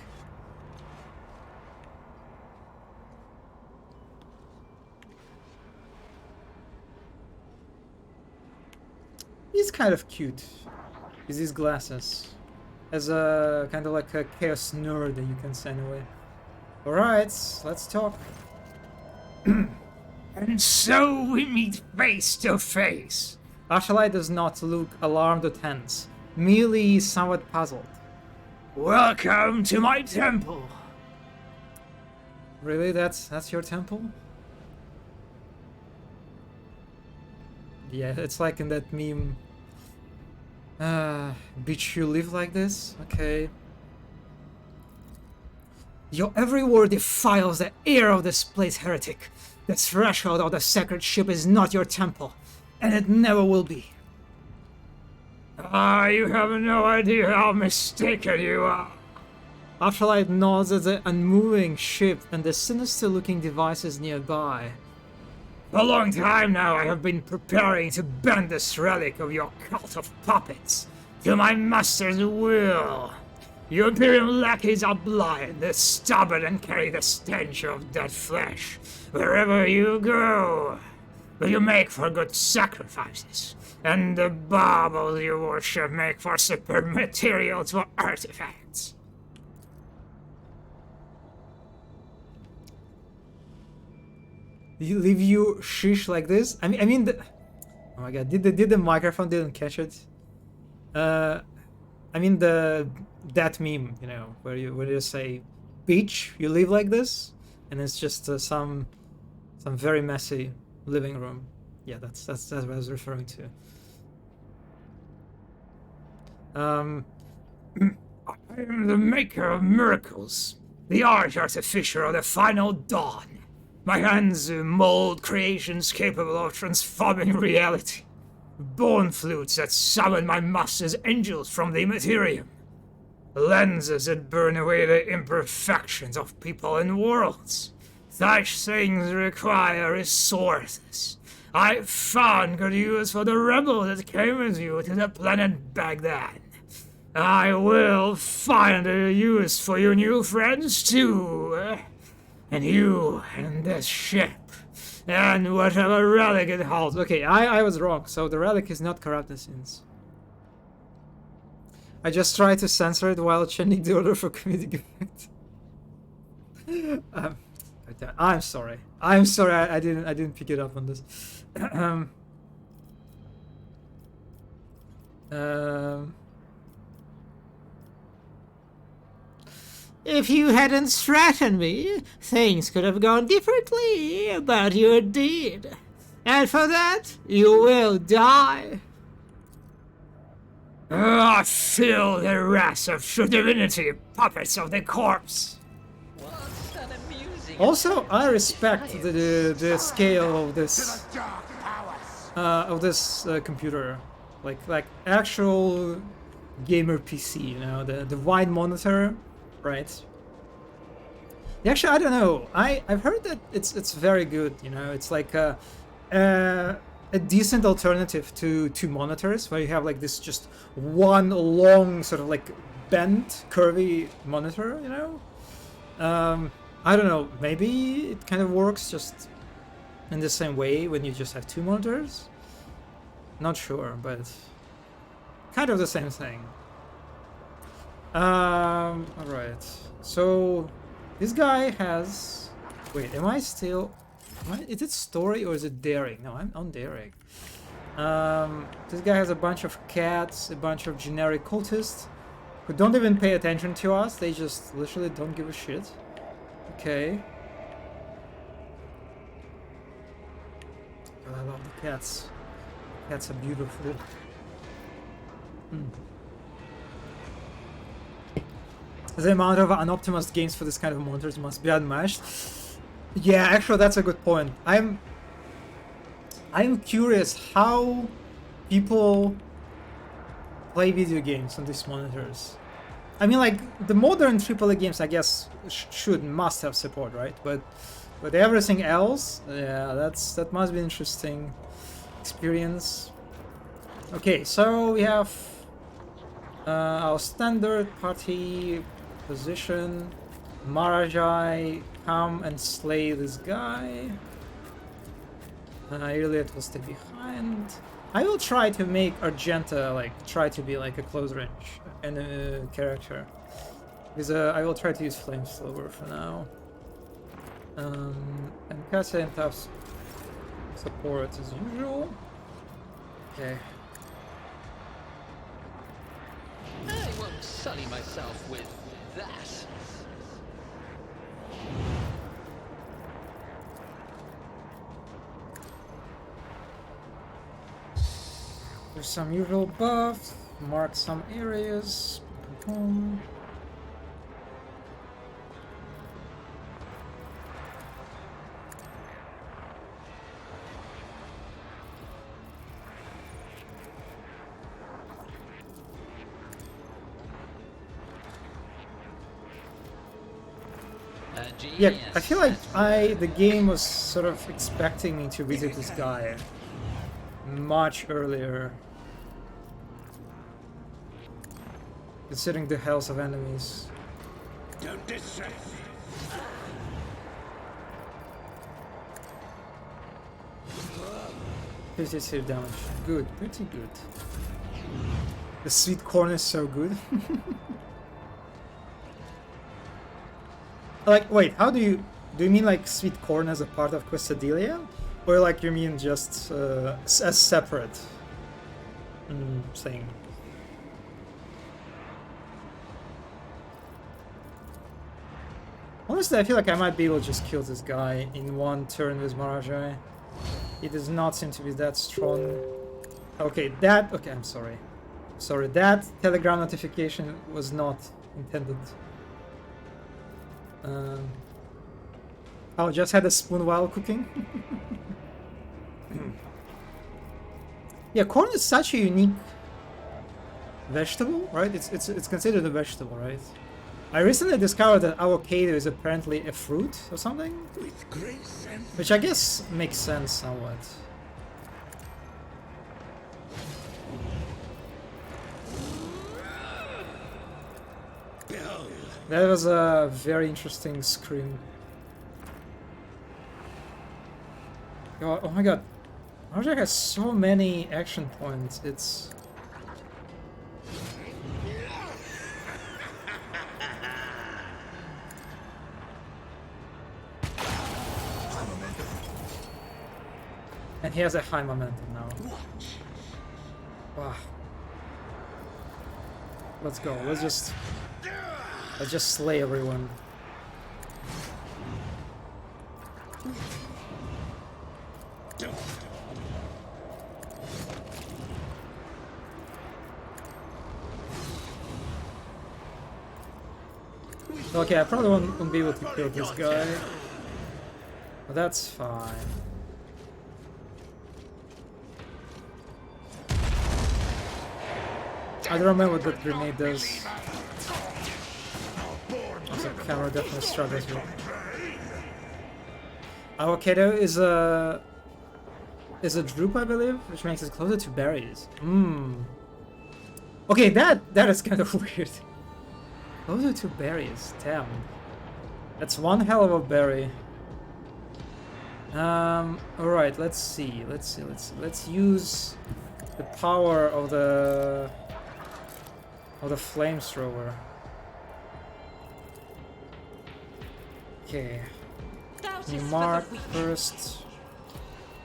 He's kind of cute. With these glasses. As a kind of like a chaos nerd that you can send away. Alright, let's talk. And so we meet face to face. Ashalai does not look alarmed or tense, merely somewhat puzzled. Welcome to my temple. Really? That's your temple? Yeah, it's like in that meme. Bitch, you live like this? Okay. Your every word defiles the air of this place, heretic. The threshold of the sacred ship is not your temple, and it never will be. You have no idea how mistaken you are. Afterlight nods at the unmoving ship and the sinister-looking devices nearby. For a long time now I have been preparing to bend this relic of your cult of puppets to my master's will. You Imperium lackeys are blind, they're stubborn and carry the stench of dead flesh wherever you go. But you make for good sacrifices, and the baubles you worship make for superb materials for artifacts. You leave you shish like this? I mean the... Oh my god, did the microphone didn't catch it? I mean that meme, you know, where you say, "Beach, you live like this," and it's just some very messy living room. Yeah, that's what I was referring to. I am the maker of miracles, the arch artificer of the final dawn. My hands mold creations capable of transforming reality. Bone flutes that summon my master's angels from the Materium. Lenses that burn away the imperfections of people and worlds. Such things require resources. I found good use for the rebel that came with you to the planet Baghdad. I will find a use for your new friends too. And you and this ship. And whatever relic it holds. Okay, I was wrong. So the relic is not corrupt essence. I just tried to censor it while chanting the order for comedic effect. I'm sorry. I'm sorry. I didn't pick it up on this. If you hadn't threatened me, things could have gone differently, but you did. And for that, you will die. I feel the wrath of true divinity, puppets of the corpse. What's that amusing Also, I respect the scale of this computer, like actual gamer PC. You know, the wide monitor, right? Actually, I don't know. I've heard that it's very good. You know, it's like a decent alternative to two monitors, where you have like this just one long sort of like bent, curvy monitor. You know, I don't know. Maybe it kind of works just in the same way when you just have two monitors. Not sure, but kind of the same thing. All right. So this guy has. Wait, am I still? Is it story or is it daring? No, I'm on daring. This guy has a bunch of cats, a bunch of generic cultists who don't even pay attention to us. They just literally don't give a shit. Okay. God, I love the cats. Cats are beautiful. The amount of unoptimized games for this kind of monitors must be unmatched. Yeah, actually, that's a good point. I'm curious how people play video games on these monitors. I mean, like the modern AAA games, I guess, must have support, right? But everything else, yeah, that must be an interesting experience. Okay, so we have our standard party position. Marajai, come and slay this guy. Iliad will stay behind. I will try to make Argenta try to be like a close range and character, because I will try to use Flamethrower for now. And Cassia and Taps support as usual. Okay. I won't sully myself with that. There's some usual buffs. Mark some areas. Boom. Yeah, I feel like the game was sort of expecting me to visit this guy much earlier, considering the health of enemies. Don't distract me. 52 damage. Good, pretty good. The sweet corn is so good. Like, wait, how do you mean like sweet corn as a part of Quesadilla? Or like you mean just as separate thing? Honestly, I feel like I might be able to just kill this guy in one turn with Marajai. He does not seem to be that strong. Okay, I'm sorry. Sorry, that telegram notification was not intended. Oh, just had a spoon while cooking? Yeah, corn is such a unique vegetable, right? It's considered a vegetable, right? I recently discovered that avocado is apparently a fruit or something, which I guess makes sense somewhat. That was a very interesting scream. Oh my god, Marajai has so many action points, it's... And he has a high momentum now. Wow. Let's go, let's just slay everyone. Okay, I probably won't be able to kill this guy. But that's fine. I don't remember what that grenade does. Also, camera definitely struggles with. Avocado is a droop, I believe, which makes it closer to berries. Okay, that is kind of weird. Closer to berries, damn. That's one hell of a berry. Alright, let's see. Let's use the power of the flamethrower. Okay. Doubt You is for mark the weak. first.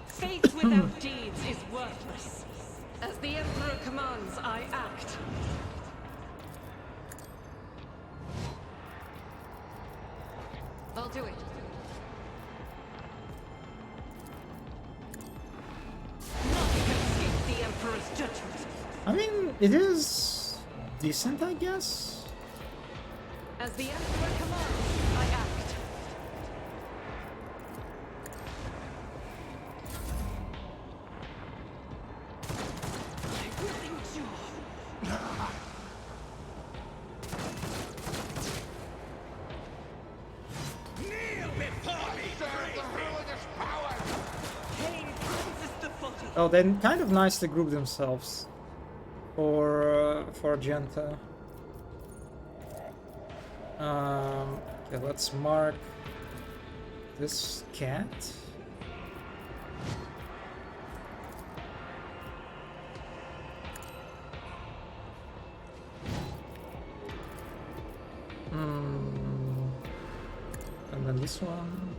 Faith without deeds is worthless. As the Emperor commands, I act. I'll do it. None can escape the Emperor's judgment. I mean, it is decent, I guess. As the Emperor commands, I act. I will endure. Kneel before me, Pain cleanses the body. Oh, they kind of nicely group themselves for Argenta. Okay, let's mark this cat. And then this one.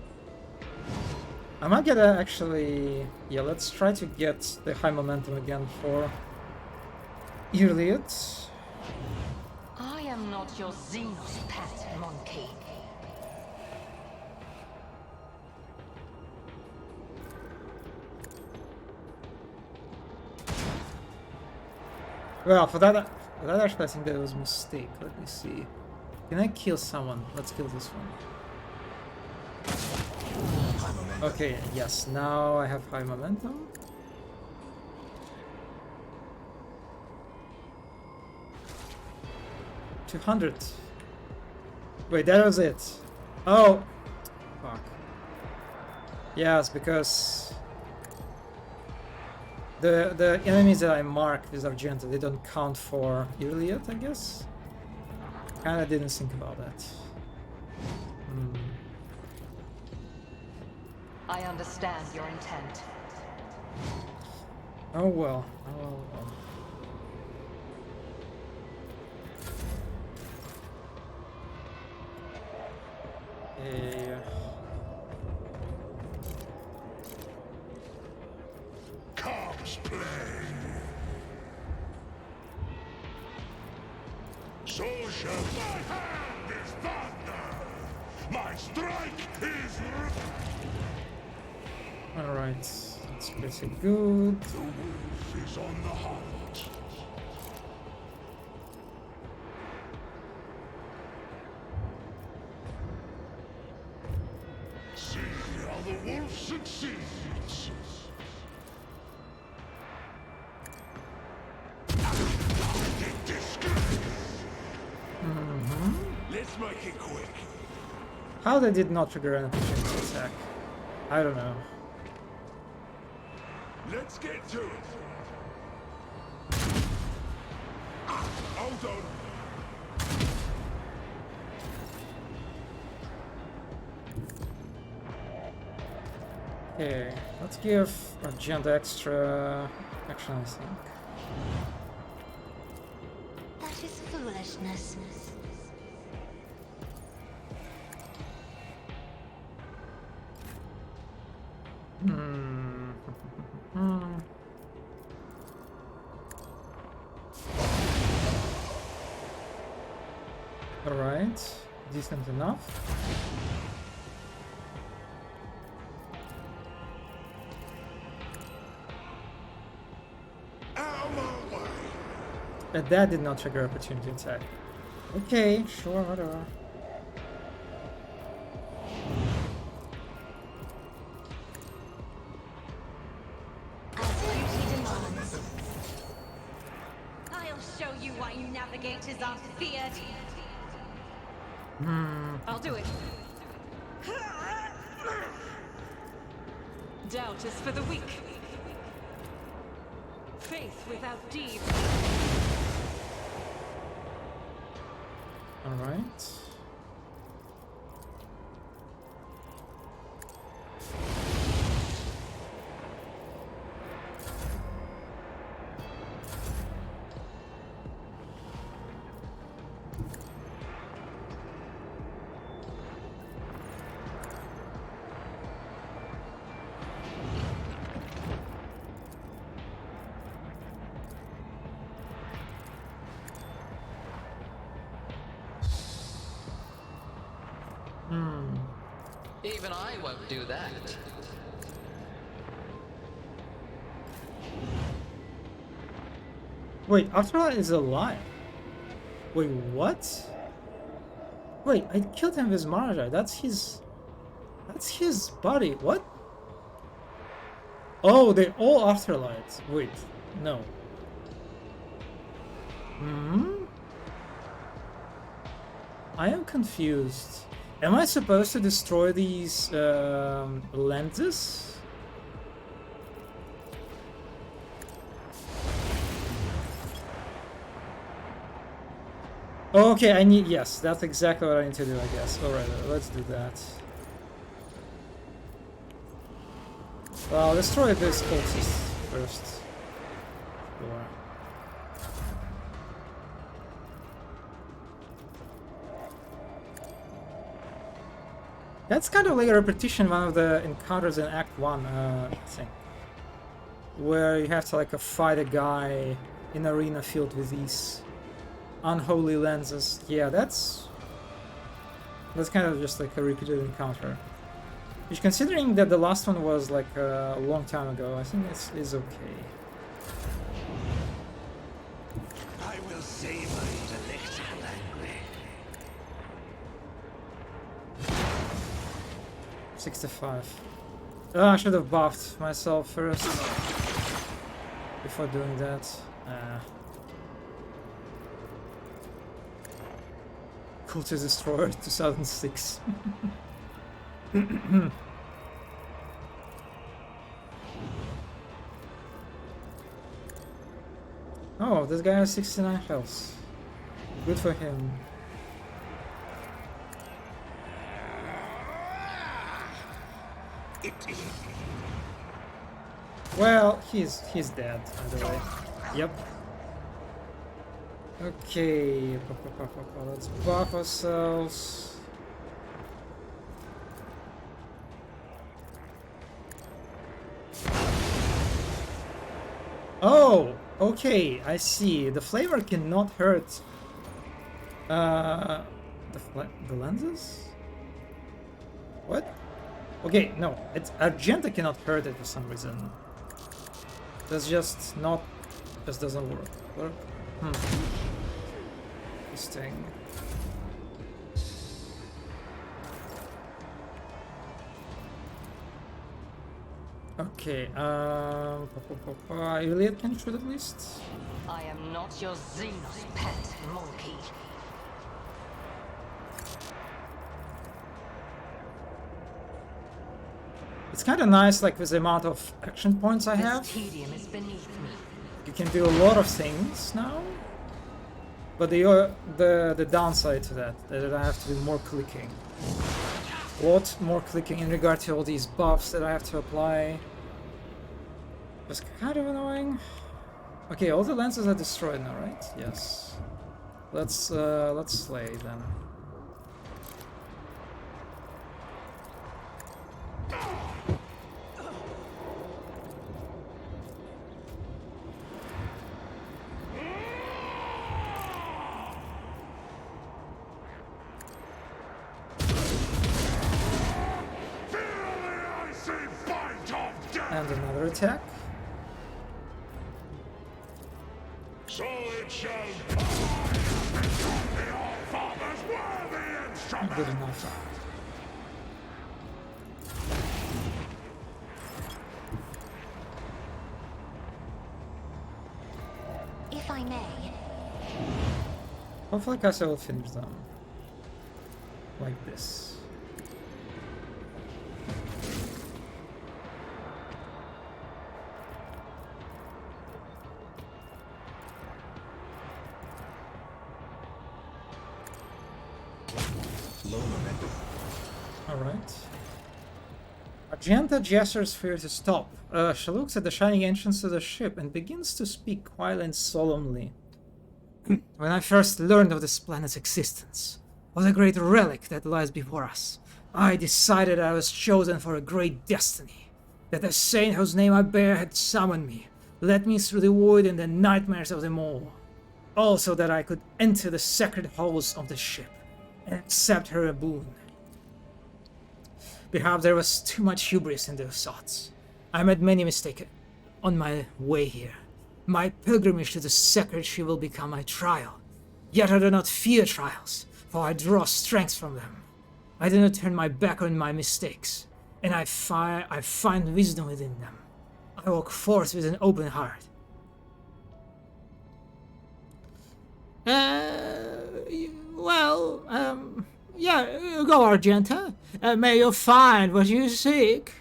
I might get actually... Yeah, let's try to get the high momentum again for Iliad. I am not your Xenos pet, monkey. Well, for that actually I think that was a mistake. Let me see. Can I kill someone? Let's kill this one. Okay, yes, now I have high momentum. $200. Wait, that was it. Oh, fuck. Yes, because the enemies that I mark with Argenta, they don't count for Iliad, I guess. Kinda didn't think about that. I understand your intent. Oh well. Oh well. Yeah. Comes play. So shall my hand is thunder. My strike is. Alright, that's pretty good. The wolf is on the hunt. See how the wolf succeeds. Let's make it quick. How they did not trigger an opportunity attack? I don't know. Let's get to it. Hold on. Okay, let's give Argenta extra action, I think. That is foolishness. Alright, decent enough. Out of my way. But that did not trigger opportunity attack. Okay, sure, whatever. navigators are feared. I'll do it. Doubt is for the weak. Faith without deeds. All right. Even I won't do that. Wait, Afterlife is alive. Wait, what? Wait, I killed him with Maharaja. That's his body. What? Oh, they're all Afterlights. Wait, no. I am confused. Am I supposed to destroy these lenses? Okay, I need... Yes, that's exactly what I need to do, I guess. Alright, let's do that. Well, I'll destroy this cultist first. Sure. That's kind of like a repetition of one of the encounters in Act 1, I think. Where you have to like fight a guy in an arena filled with these unholy lenses. Yeah, that's kind of just like a repeated encounter. Which, considering that the last one was like a long time ago, I think it's okay. I will savor intellectual language. 65. Oh, I should have buffed myself first before doing that. Cultist Destroyer 2006. Oh, this guy has 69 health. Good for him. Well, he's dead, by the way. Yep. Okay, let's buff ourselves. Oh, okay, I see. The flavor cannot hurt the lenses? What? Okay, no, Argenta cannot hurt it for some reason. That's just not... just doesn't work. This thing. Okay, Iliad can shoot at least? I am not your Xenos pet, monkey. It's kind of nice, like, with the amount of action points I have. This tedium is beneath me. You can do a lot of things now. But the downside to that I have to do more clicking. A lot more clicking in regard to all these buffs that I have to apply. It's kind of annoying. Okay, all the lenses are destroyed now, right? Yes. Let's slay then. And another attack. So it shall be. The All-Father's worthy instrument. Good enough. If I may, Hopefully Cassia will finish them. Like this. Low momentum. Alright. Argenta gestures for you to stop. She looks at the shining entrance to the ship and begins to speak quietly and solemnly. When I first learned of this planet's existence, of the great relic that lies before us, I decided I was chosen for a great destiny. That the saint whose name I bear had summoned me, led me through the void and the nightmares of them all. Also that I could enter the sacred halls of the ship and accept her boon. Perhaps there was too much hubris in those thoughts. I made many mistakes on my way here. My pilgrimage to the sacred ship will become my trial. Yet I do not fear trials, for I draw strength from them. I do not turn my back on my mistakes, and I find wisdom within them. I walk forth with an open heart. Yeah, go, Argenta. May you find what you seek.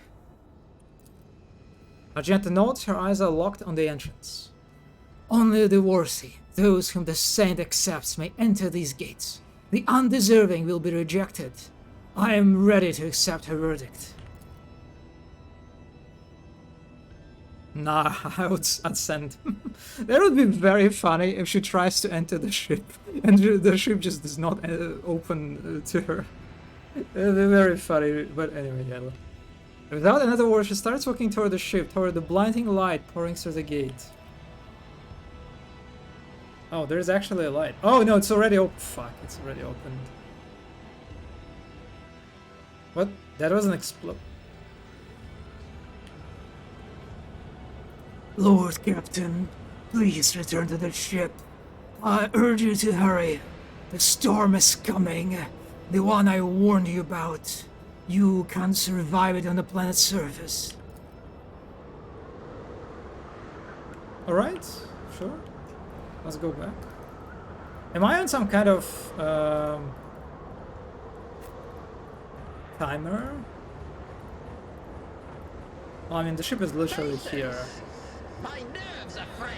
Argenta nods, her eyes are locked on the entrance. Only the worthy, those whom the saint accepts, may enter these gates. The undeserving will be rejected. I am ready to accept her verdict. Nah, I'd send. That would be very funny if she tries to enter the ship and the ship just does not open to her. That'd be very funny, but anyway, yeah. Without another word, she starts walking toward the ship, toward the blinding light pouring through the gate. Oh, there's actually a light. Oh no, it's already open. Fuck, it's already opened. What? That was an explode. Lord Captain, please return to the ship. I urge you to hurry. The storm is coming. The one I warned you about. You can't survive it on the planet's surface. Alright, sure. Let's go back. Am I on some kind of timer? Well, I mean, the ship is literally here. My nerves are frayed.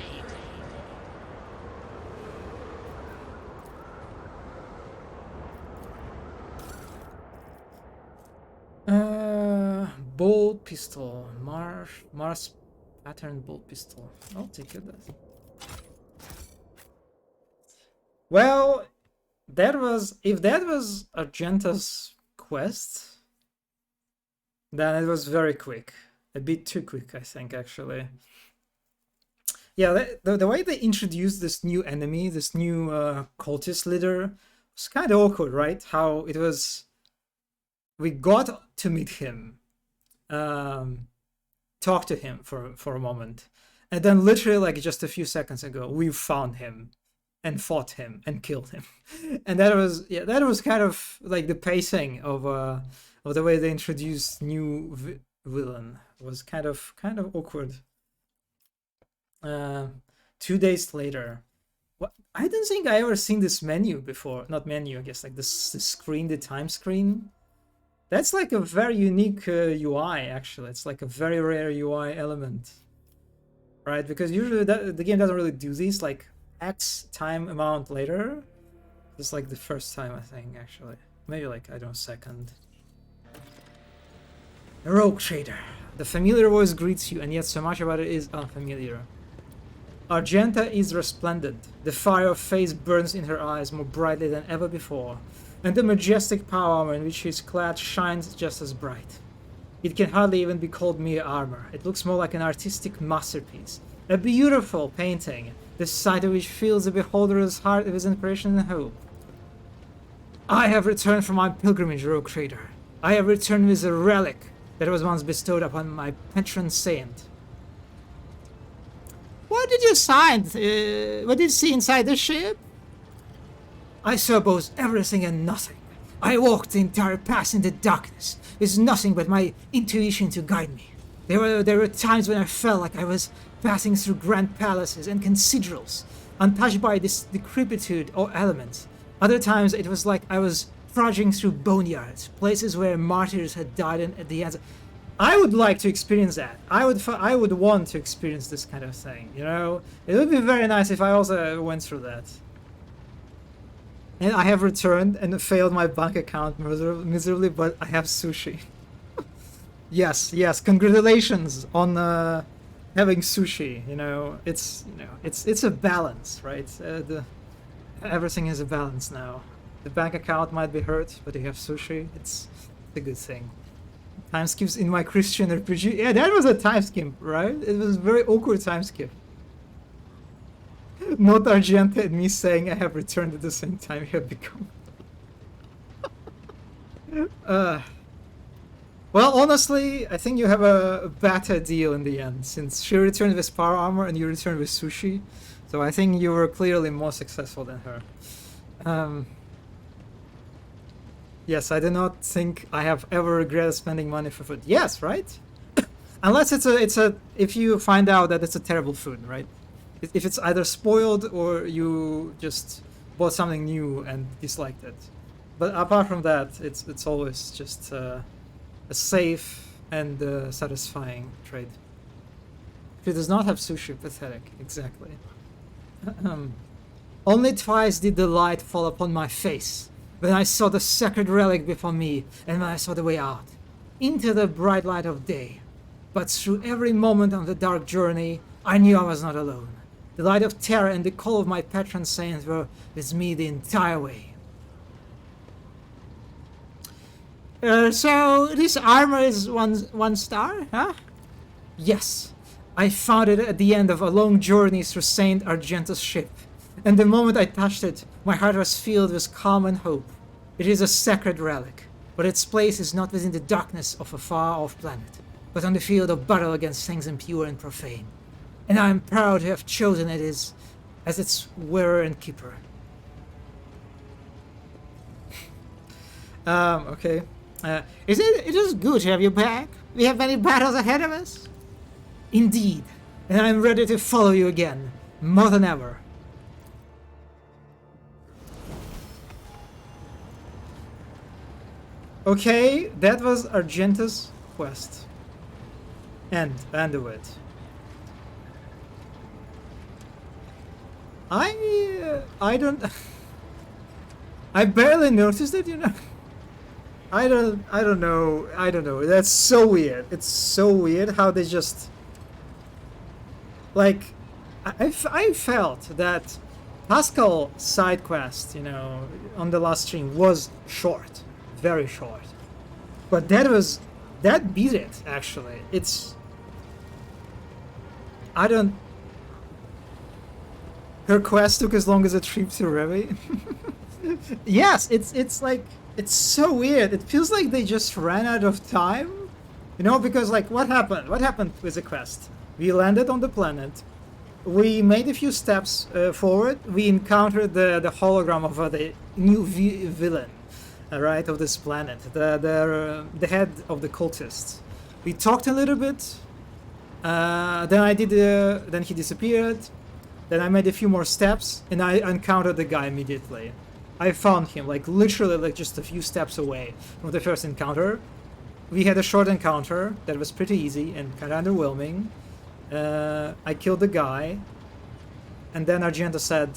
Bolt pistol. Mars pattern bolt pistol. I'll take it. Well, if that was Argenta's quest, then it was very quick. A bit too quick, I think, actually. Yeah, the way they introduced this new enemy, this new cultist leader, was kind of awkward, right? How it was... We got to meet him, talk to him for a moment, and then literally like just a few seconds ago, we found him and fought him and killed him. And that was kind of like the pacing of the way they introduced new villain was kind of awkward. 2 days later, I don't think I ever seen this menu before. Not menu, I guess, like the screen, the time screen. That's like a very unique UI, actually. It's like a very rare UI element, right? Because usually the game doesn't really do these, like X time amount later. It's like the first time, I think, actually. Maybe like, I don't know, second. Rogue Trader. The familiar voice greets you, and yet so much about it is unfamiliar. Argenta is resplendent. The fire of faith burns in her eyes more brightly than ever before, and the majestic power armor in which she is clad shines just as bright. It can hardly even be called mere armor. It looks more like an artistic masterpiece, a beautiful painting, the sight of which fills the beholder's heart with inspiration and hope. I have returned from my pilgrimage, Rogue Trader. I have returned with a relic that was once bestowed upon my patron saint. What did you find? What did you see inside the ship? I saw both everything and nothing. I walked the entire path in the darkness, with nothing but my intuition to guide me. There were times when I felt like I was passing through grand palaces and cathedrals. untouched by this decrepitude or element. Other times it was like I was trudging through boneyards, places where martyrs had died at the end. I would like to experience that. I would want to experience this kind of thing, you know? It would be very nice if I also went through that. And I have returned and failed my bank account miserably, but I have sushi. Yes, congratulations on having sushi, you know? It's a balance, right? Everything is a balance now. The bank account might be hurt, but you have sushi. It's a good thing. Time skips in my Christian RPG. Yeah, that was a time skip, right? It was a very awkward time skip. Not Argenta and me saying I have returned at the same time we have become. Well, honestly, I think you have a better deal in the end, since she returned with power armor and you returned with sushi. So I think you were clearly more successful than her. Yes, I do not think I have ever regretted spending money for food. Yes, right? Unless if you find out that it's a terrible food, right? If it's either spoiled or you just bought something new and disliked it. But apart from that, it's always just a safe and satisfying trade. If it does not have sushi, pathetic. Exactly. Only twice did the light fall upon my face, when I saw the sacred relic before me and when I saw the way out, into the bright light of day. But through every moment of the dark journey, I knew I was not alone. The light of terror and the call of my patron saints were with me the entire way. So this armor is one star, huh? Yes. I found it at the end of a long journey through Saint Argenta's ship. And the moment I touched it, my heart was filled with calm and hope. It is a sacred relic, but its place is not within the darkness of a far-off planet, but on the field of battle against things impure and profane. And I am proud to have chosen it as its wearer and keeper. Okay. It is good to have you back. We have many battles ahead of us. Indeed, and I am ready to follow you again, more than ever. Okay, that was Argenta's quest. End of it. I don't. I barely noticed it, you know. I don't know. That's so weird. It's so weird how they just. Like, I felt that Pascal side quest, you know, on the last stream was short, very short. But that beat it actually. Her quest took as long as a trip to Revi. Yes, it's like, it's so weird. It feels like they just ran out of time, you know, because like what happened with the quest? We landed on the planet, we made a few steps forward, we encountered the hologram of the new villain, right, of this planet, the head of the cultists. We talked a little bit, then he disappeared, then I made a few more steps, and I encountered the guy immediately. I found him, like literally like just a few steps away from the first encounter. We had a short encounter that was pretty easy and kind of underwhelming. I killed the guy, and then Argenta said,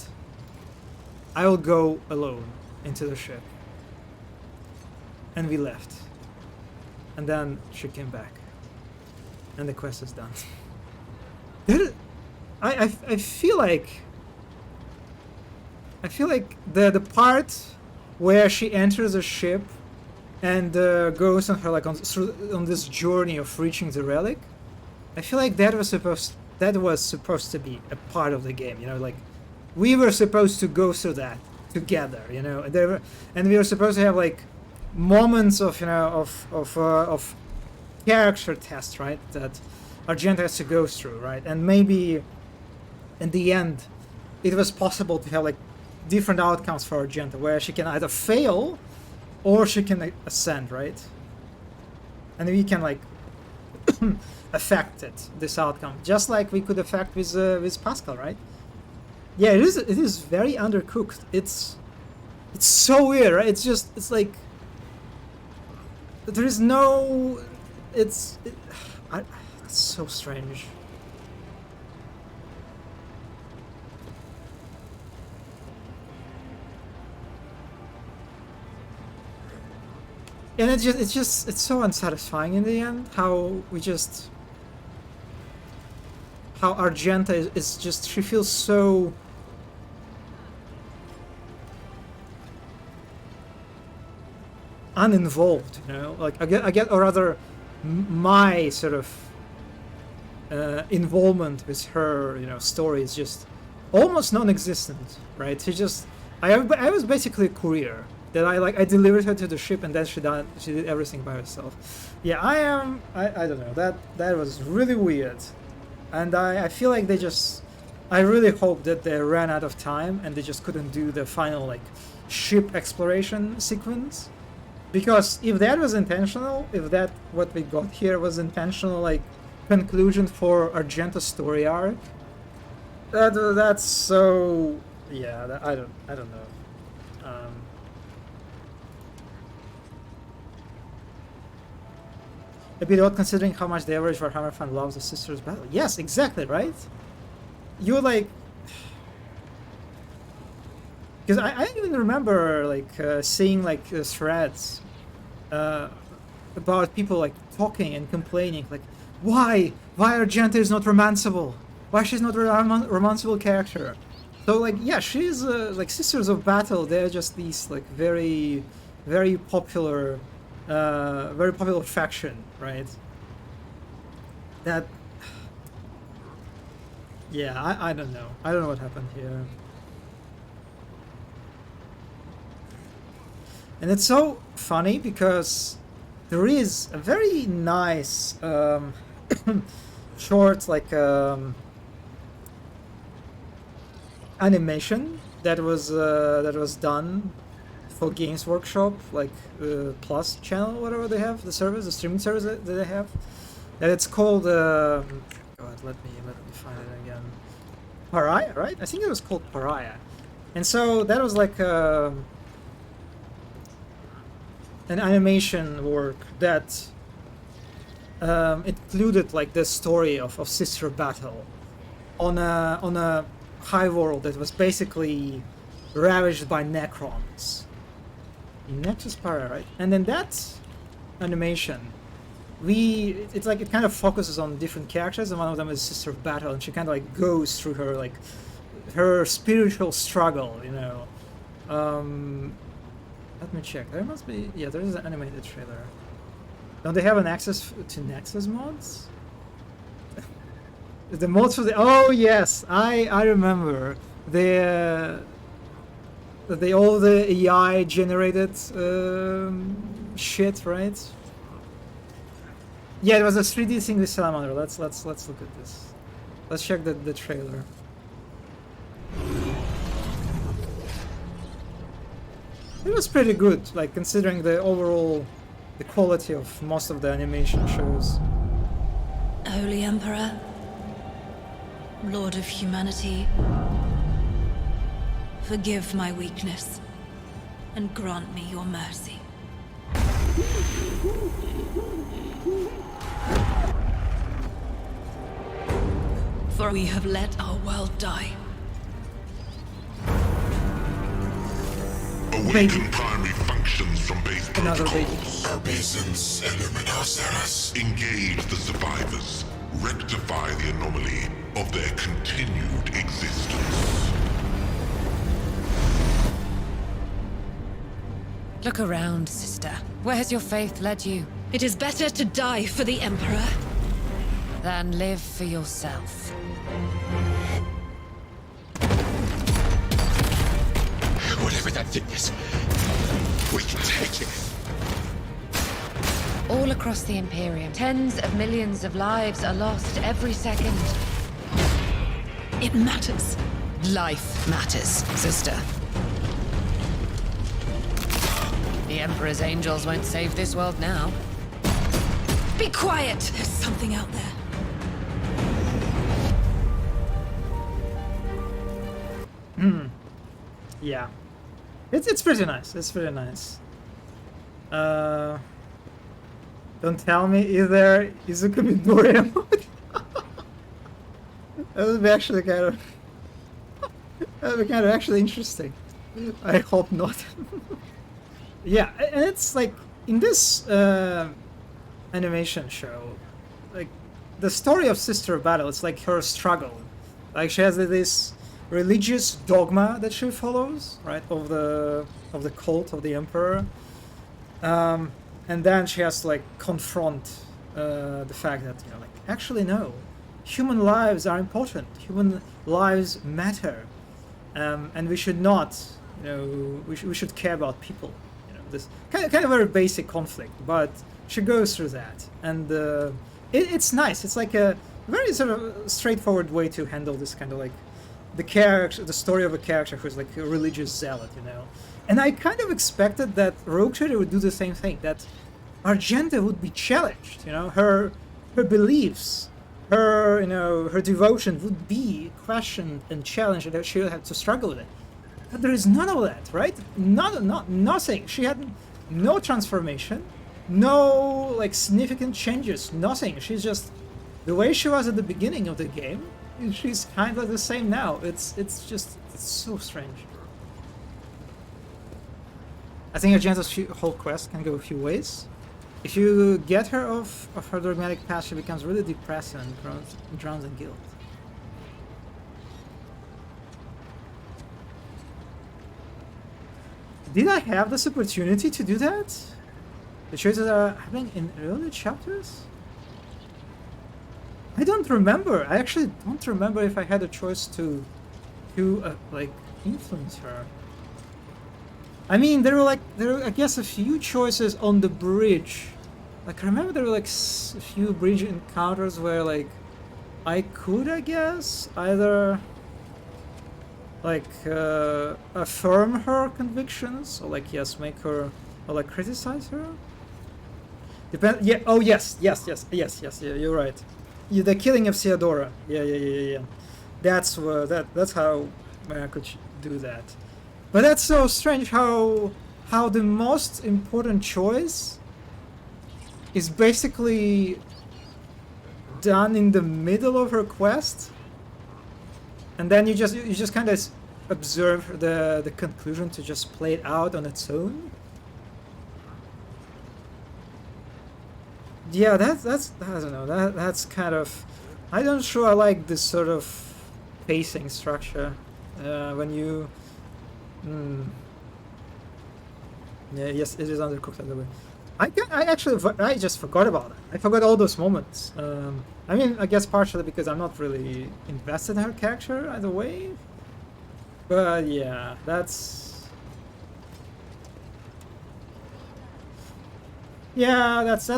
I will go alone into the ship. And we left. And then she came back. And the quest is done. I feel like the part where she enters a ship and goes on her like on this journey of reaching the relic, I feel like that was supposed to be a part of the game, you know, like we were supposed to go through that together, you know, and we were supposed to have like moments of, you know, of character tests, right, that Argenta has to go through, right, and maybe in the end it was possible to have like different outcomes for Argenta, where she can either fail or she can ascend, right, and we can like affect it, this outcome, just like we could affect with Pascal, right? Yeah, it is. It is very undercooked. It's so weird, right? It's like there is no. It's so strange. And it's so unsatisfying in the end. How Argenta is just, she feels so uninvolved, you know. Like I get, or rather, my sort of involvement with her, you know, story is just almost non-existent, right? I was basically a courier that I delivered her to the ship, and then she did everything by herself. Yeah, I don't know, that was really weird, and I feel like I really hope that they ran out of time and they just couldn't do the final like ship exploration sequence, because if that was intentional, if that what we got here was intentional, like conclusion for Argenta's story arc, that's so, yeah, I don't know. A bit odd considering how much the average Warhammer fan loves the Sisters battle. Yes, exactly, right? You like, because I even remember like seeing like threads about people like talking and complaining, like why Argenta is not romanceable, why she's not a romanceable character. So like, yeah, she's like Sisters of Battle. They're just these like very popular faction, right? That, yeah, I don't know. I don't know what happened here. And it's so funny because there is a very nice short like animation that was done for Games Workshop, like Plus channel, whatever they have, the streaming service that they have. And it's called God, let me find it again. Pariah, right? I think it was called Pariah. And so that was like an animation work that included like the story of Sister Battle on a high world that was basically ravaged by Necrons. Nexus Para, right? And then that animation, it's like it kind of focuses on different characters, and one of them is Sister of Battle, and she kind of like goes through her spiritual struggle, you know. Let me check. There must be, yeah, there is an animated trailer. Don't they have an access to Nexus mods? The mods for the, oh yes, I remember all the AI generated shit, right? Yeah, it was a 3D thing with Salamander. Let's look at this. Let's check the trailer. It was pretty good, like considering the quality of most of the animation shows. Holy Emperor, Lord of Humanity, forgive my weakness and grant me your mercy. For we have let our world die. Awaken primary functions from base protocols. Obeisance Illuminaceras. Engage the survivors. Rectify the anomaly of their continued existence. Look around, sister. Where has your faith led you? It is better to die for the Emperor than live for yourself. Whatever that thing is, we can take it. All across the Imperium, tens of millions of lives are lost every second. It matters. Life matters, sister. The Emperor's angels won't save this world now. Be quiet! There's something out there. Yeah, it's pretty nice. It's pretty nice. Don't tell me either Izuku Midoriya mode. That would be actually kind of that would be kind of actually interesting. I hope not. Yeah, and it's like in this animation show, like the story of Sister Battle, it's like her struggle. Like she has this religious dogma that she follows, right, of the cult of the Emperor, and then she has to like confront the fact that, you know, like, actually no, human lives are important, human lives matter, and we should not, you know, we should care about people. You know, this kind of very basic conflict, but she goes through that, and it's nice. It's like a very sort of straightforward way to handle this kind of like the story of a character who's like a religious zealot, you know. And I kind of expected that Rogue Trader would do the same thing, that Argenta would be challenged, you know, her beliefs, her, you know, her devotion would be questioned and challenged, and that she would have to struggle with it. But there is none of that, right? Nothing. She had no transformation, no like significant changes, nothing. She's just the way she was at the beginning of the game. She's kind of the same now. It's so strange. I think Argenta's whole quest can go a few ways. If you get her off of her dogmatic path, she becomes really depressed and drowns in guilt. Did I have this opportunity to do that? The choices are happening in early chapters? I don't remember. I actually don't remember if I had a choice to like influence her. I mean, there were I guess a few choices on the bridge. Like I remember there were like a few bridge encounters where like I could, I guess, either like affirm her convictions or like yes, make her or like criticize her. Depend. Yeah. Oh yes. Yes. Yeah, you're right. Yeah, the killing of Theodora. Yeah. That's that's how I could do that. But that's so strange how the most important choice is basically done in the middle of her quest, and then you just kind of observe the conclusion to just play it out on its own. Yeah, that's I don't know, that's kind of, I don't sure I like this sort of pacing structure when you yeah, yes, it is undercooked by the way. I just forgot about it. I forgot all those moments. I mean, I guess partially because I'm not really invested in her character either way. But yeah, that's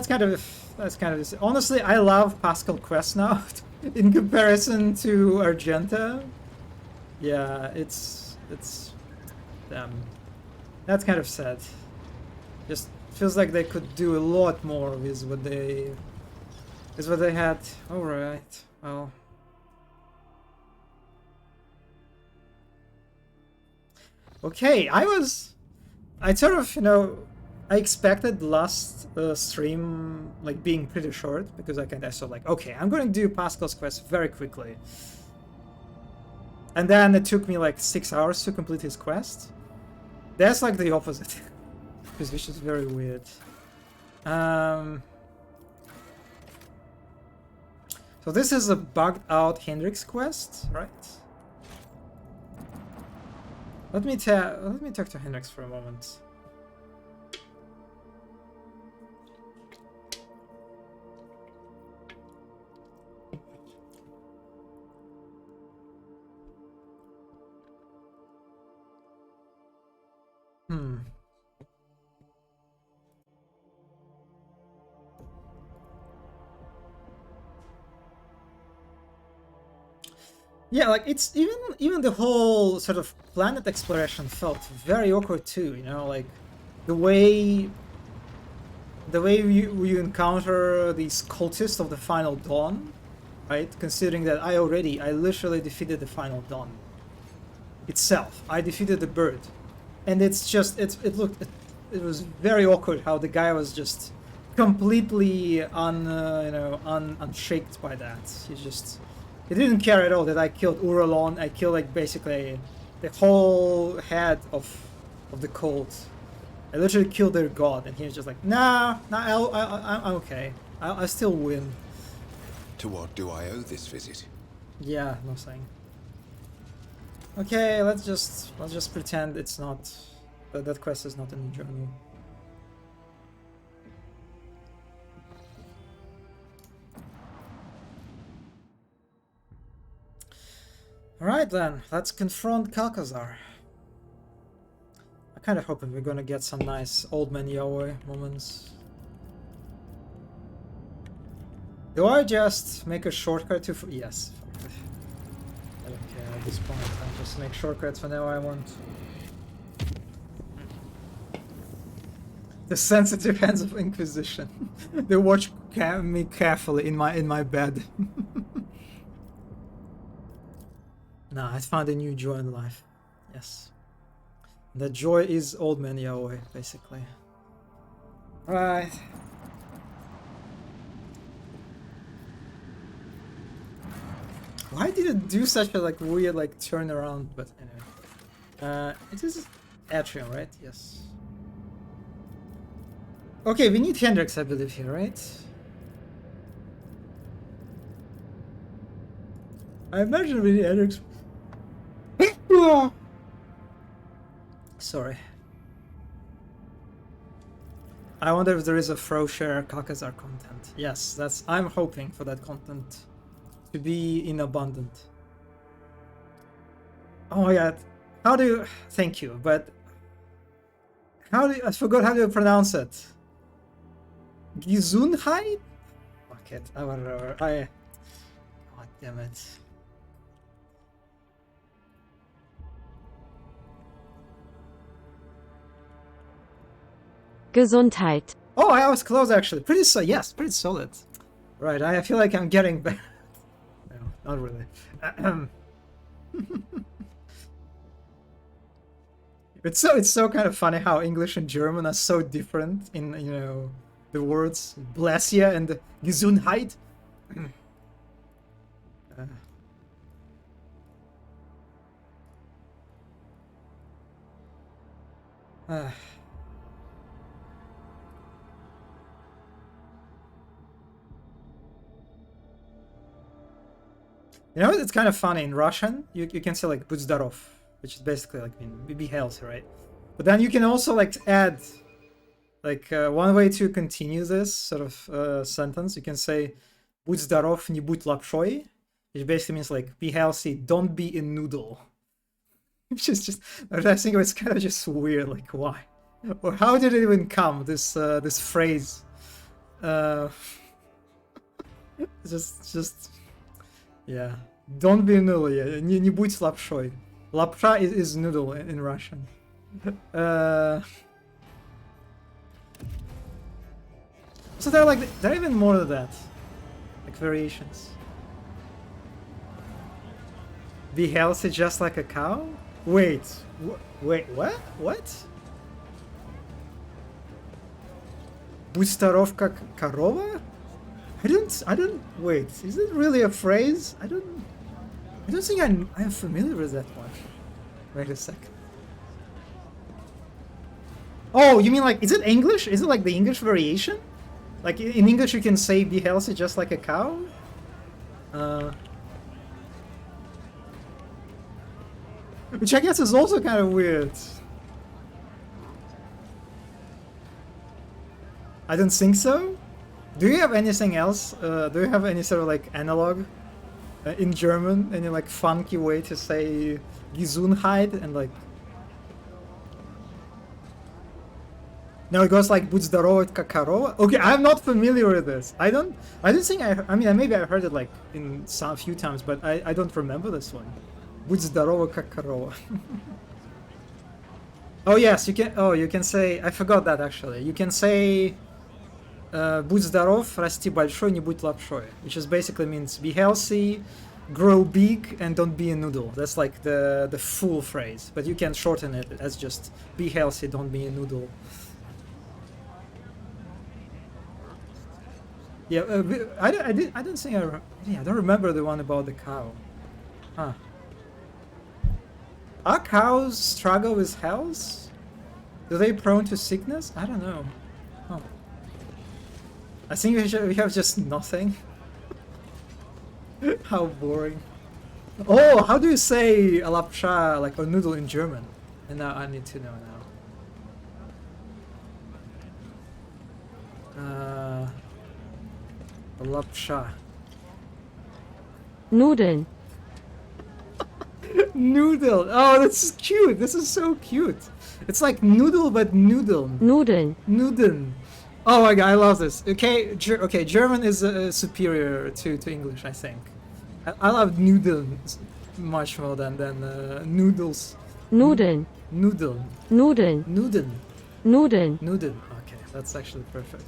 kind of honestly, I love Pascal Quest now in comparison to Argenta. Yeah, it's that's kind of sad. Just feels like they could do a lot more with what they had. All right, well. Okay, I sort of, you know, I expected last stream like being pretty short because I saw like, okay, I'm going to do Pascal's quest very quickly. And then it took me like 6 hours to complete his quest. That's like the opposite, which is very weird. So this is a bugged out Hendrix quest, right? Let me talk to Hendrix for a moment. Yeah, like it's even the whole sort of planet exploration felt very awkward too, you know, like the way you encounter these cultists of the Final Dawn, right? Considering that I literally defeated the Final Dawn. itself. I defeated the bird. And it's just, it was very awkward how the guy was just completely unshaked by that. He didn't care at all that I killed Uralon. I killed like basically the whole head of the cult. I literally killed their god, and he was just like, nah, I'm okay. I still win. To what do I owe this visit? Yeah, no saying. Okay, let's just pretend it's not that quest is not in the journal. Alright then, let's confront Kalkazar. I'm kinda hoping we're gonna get some nice Old Man Yahweh moments. Do I just make a shortcut to... Yes. I don't care at this point, I'll just make shortcuts whenever I want. The sensitive hands of Inquisition. They watch me carefully in my bed. Nah, I found a new joy in life. Yes. That joy is Old Man Yahweh, basically. Right. Why did it do such a like weird like turnaround? But anyway. It is Atrium, right? Yes. Okay, we need Hendrix, I believe, here, right? I imagine we need Hendrix. Sorry. I wonder if there is a Frosher Kalkazar content. Yes, I'm hoping for that content to be in abundant. Oh my god. How do you... Thank you, but... I forgot how to pronounce it. Gesundheit? Fuck it. God damn it. Gesundheit. Oh, I was close actually. Pretty solid. Right, I feel like I'm getting better. No, not really. It's so kind of funny how English and German are so different in, you know, the words bless you and Gesundheit. You know, it's kind of funny in Russian. You can say like "Budь здоров," which is basically like be healthy, right? But then you can also like add like one way to continue this sort of sentence. You can say "Будь здоров, не будь лапшой," which basically means like be healthy, don't be a noodle. Which is just, I think it's kind of just weird. Like why, or how did it even come? This phrase. Just. Yeah, don't be a noodle, yeah. Не будь лапшой. Lapsha is noodle in Russian. So there are even more than that, like variations. Be healthy just like a cow? Wait, what? What? Будь здоров как корова? I don't, wait, is it really a phrase? I don't think I'm familiar with that one. Wait a second. Oh, you mean like, is it English? Is it like the English variation? Like in English you can say be healthy just like a cow? Which I guess is also kind of weird. I don't think so. Do you have anything else? Do you have any sort of like analog in German? Any like funky way to say Gesundheit and like... No, it goes like Будь здоров как корова. Okay, I'm not familiar with this. I don't think I mean maybe I heard it like in a few times, but I don't remember this one. Будь здорова как корова. Oh yes, you can say, I forgot that actually. You can say будь здоров, расти большой, не будь лапшой, which just basically means be healthy, grow big and don't be a noodle. That's like the full phrase, but you can shorten it as just be healthy, don't be a noodle. Yeah, I don't think I don't remember the one about the cow. Huh. Are cows struggle with health? Do they prone to sickness? I don't know. Huh. I think we have just nothing. How boring. Oh, how do you say a lapcha, like a noodle in German? And now I need to know now. A lapcha. Nudeln. Noodle. Oh, that's cute. This is so cute. It's like noodle, but noodle. Nudeln. Nudeln. Oh my god, I love this. Okay, okay, German is superior to English, I think. I love noodle much more than noodles. Nudeln. Noodle. Nudeln. Nudeln. Nudeln. Noodle. Okay, that's actually perfect.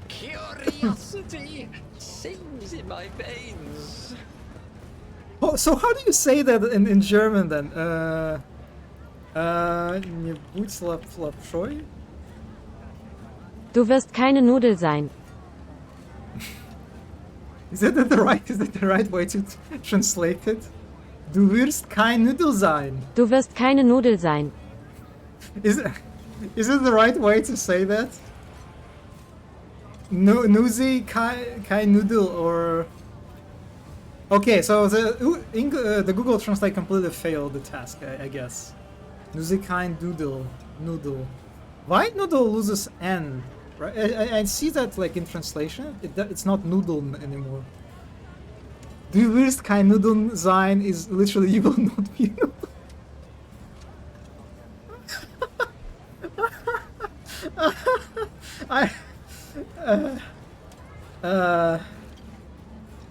Curiosity sings in my veins. Oh, so how do you say that in German then? Nie budź lapscheu? Du wirst keine Nudel sein. Is that the right way to translate it? Du wirst kein Nudel sein. Du wirst keine Nudel sein. Is it the right way to say that? No, Nuzi kein Nudel or... Okay, so the Google Translate completely failed the task, I guess. Nuzi kein noodle. Why noodle loses N? Right? I see that like in translation, it's not noodle anymore. Du wirst kein Nudel sein is literally you will not be noodle.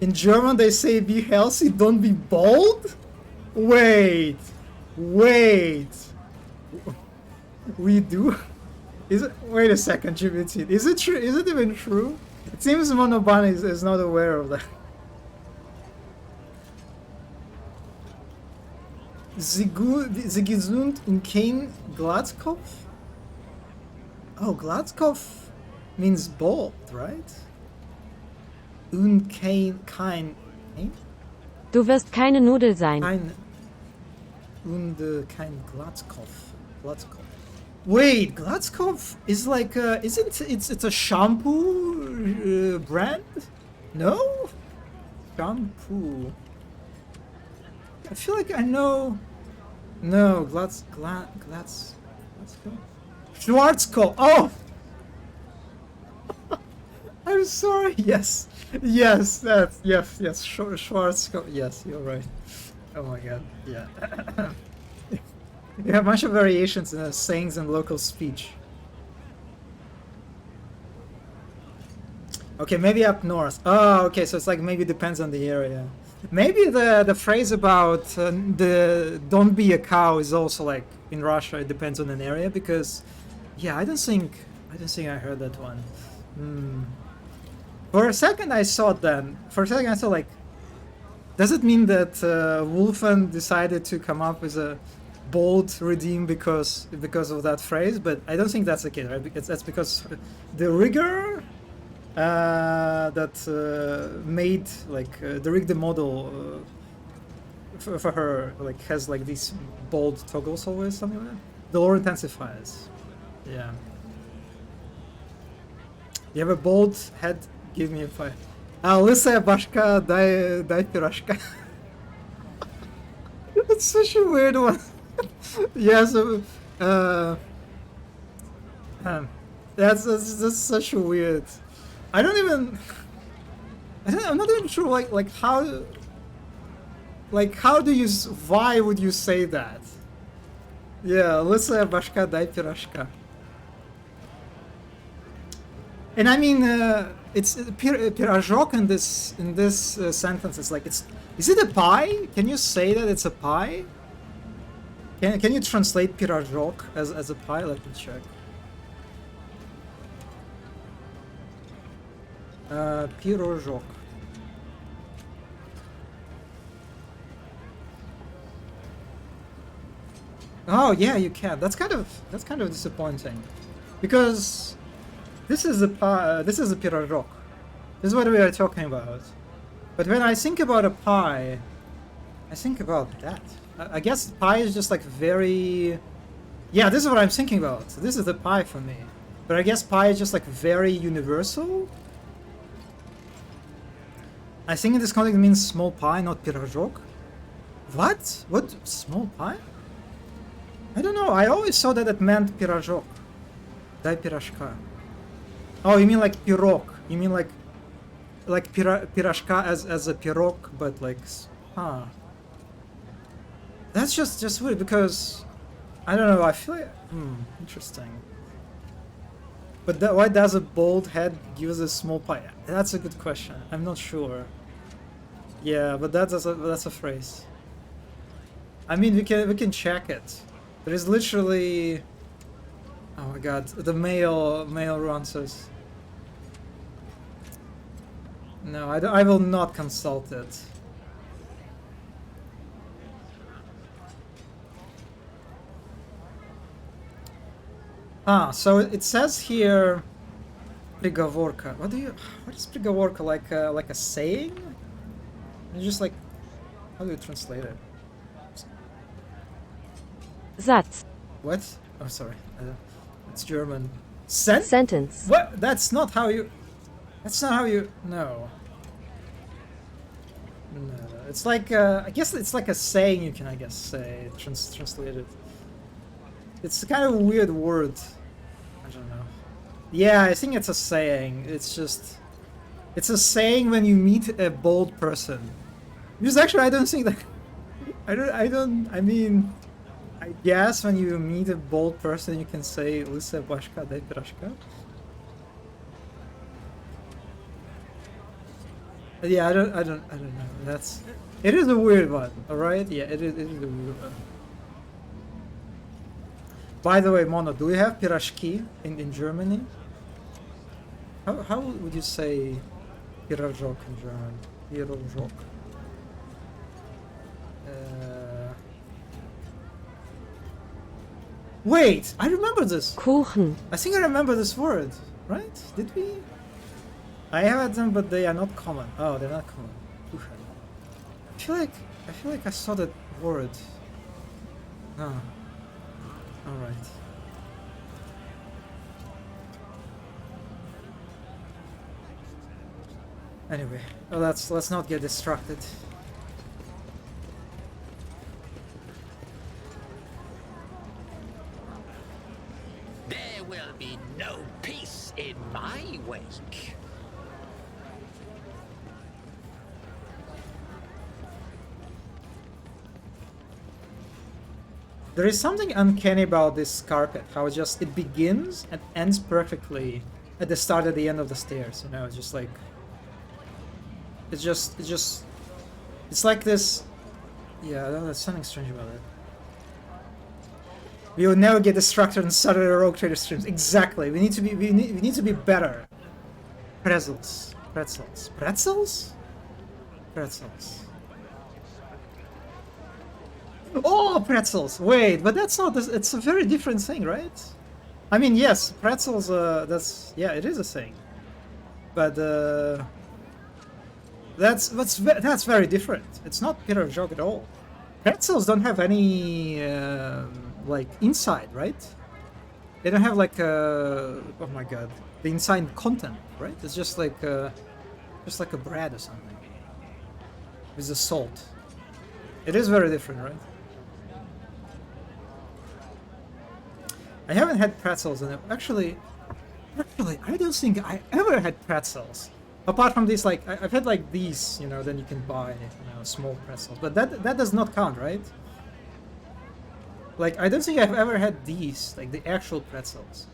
In German they say be healthy, don't be bold? Wait. We do? Is it? Wait a second, GBT. Is it true? Is it even true? It seems Monobana is not aware of that. Sie gesund und kein Glatzkopf? Oh, Glatzkopf means bald, right? Und kein? Du wirst keine Nudel sein. Kein Glatzkopf. Wait, Glatzkopf is like isn't it's a shampoo brand? No? Shampoo. I feel like I know. No, Schwarzkopf. Oh! I'm sorry. Yes. Schwarzkopf. Yes, you're right. Oh my god. Yeah. You have a bunch of variations in sayings and local speech. Okay, maybe up north. Oh, okay, so it's like maybe depends on the area. Maybe the phrase about the don't be a cow is also like in Russia. It depends on an area because, yeah, I don't think I heard that one. For a second I thought then. For a second I thought like, does it mean that Wolfen decided to come up with a bold redeem because of that phrase? But I don't think that's the case, right? Because that's because the rigger that made like the rig the model for her like has like these bold toggles always, something like that. The lore intensifiers. Yeah. You have a bold head. Give me a fight. Lisa Bashka dai pirashka. It's such a weird one. Yeah, so that's such a weird. I'm not even sure like how do you why would you say that? Yeah, Lisa Bashka dai pirashka. And I mean, it's pirajok in this sentence. It's like is it a pie? Can you say that it's a pie? Can you translate pirajok as a pie? Let me check. Pirozhok. Oh yeah, you can. That's kind of disappointing, because this is a pirozhok. This is what we are talking about. But when I think about a pie, I think about that. I guess pie is just like very... Yeah, this is what I'm thinking about. This is the pie for me. But I guess pie is just like very universal. I think in this context it means small pie, not pirozhok. What? What? Small pie? I don't know. I always thought that it meant pirozhok. Dai pirashka. Oh, you mean like pirog. You mean like pirashka as a pirog, but like... Huh. That's just weird, because... I don't know, I feel like... interesting. But why does a bald head give us a small pie? That's a good question. I'm not sure. Yeah, but that's a phrase. I mean, we can check it. There is literally... Oh my god, the male answers. No, I will not consult it. Ah, so it says here, приговорка. What is приговорка? Like a saying? It's just like, how do you translate it? Satz. What? Oh, sorry. It's German. Sentence. What? That's not how you... That's not how you... No. No. It's like, I guess it's like a saying you can, I guess, say. Translate it. It's kind of a weird word. I don't know. Yeah, I think it's a saying. It's just... It's a saying when you meet a bald person. Because actually, I don't think that... I mean... I guess when you meet a bald person, you can say "Lise bashka de pirashka." Yeah, I don't know. It is a weird one, all right? Yeah, it is a weird one. By the way, Mono, do we have pirashki in Germany? How would you say pirozhok in German? Pirozhok. Wait, I remember this. Kuchen. I think I remember this word, right? Did we? I have had them, but they are not common. Oh, they're not common. Kuchen. I feel like I saw that word. Oh. All right. Anyway, well, let's not get distracted. There will be no peace in my wake. There is something uncanny about this carpet, how it begins and ends perfectly at the start and the end of the stairs, you know, it's just like... It's like this... Yeah, there's something strange about it. We will never get distracted and started our Rogue Trader streams. Exactly, we need to be better. Pretzels. Oh, pretzels! Wait, but that's not... It's a very different thing, right? I mean, yes, pretzels, yeah, it is a thing. But, that's very different. It's not pirozhok at all. Pretzels don't have any, like, inside, right? They don't have, like, oh my god, the inside content, right? It's just like a bread or something. With the salt. It is very different, right? I haven't had pretzels in it. Actually, I don't think I ever had pretzels. Apart from these, like, I've had like these, you know, then you can buy, you know, small pretzels. But that does not count, right? Like, I don't think I've ever had these, like the actual pretzels.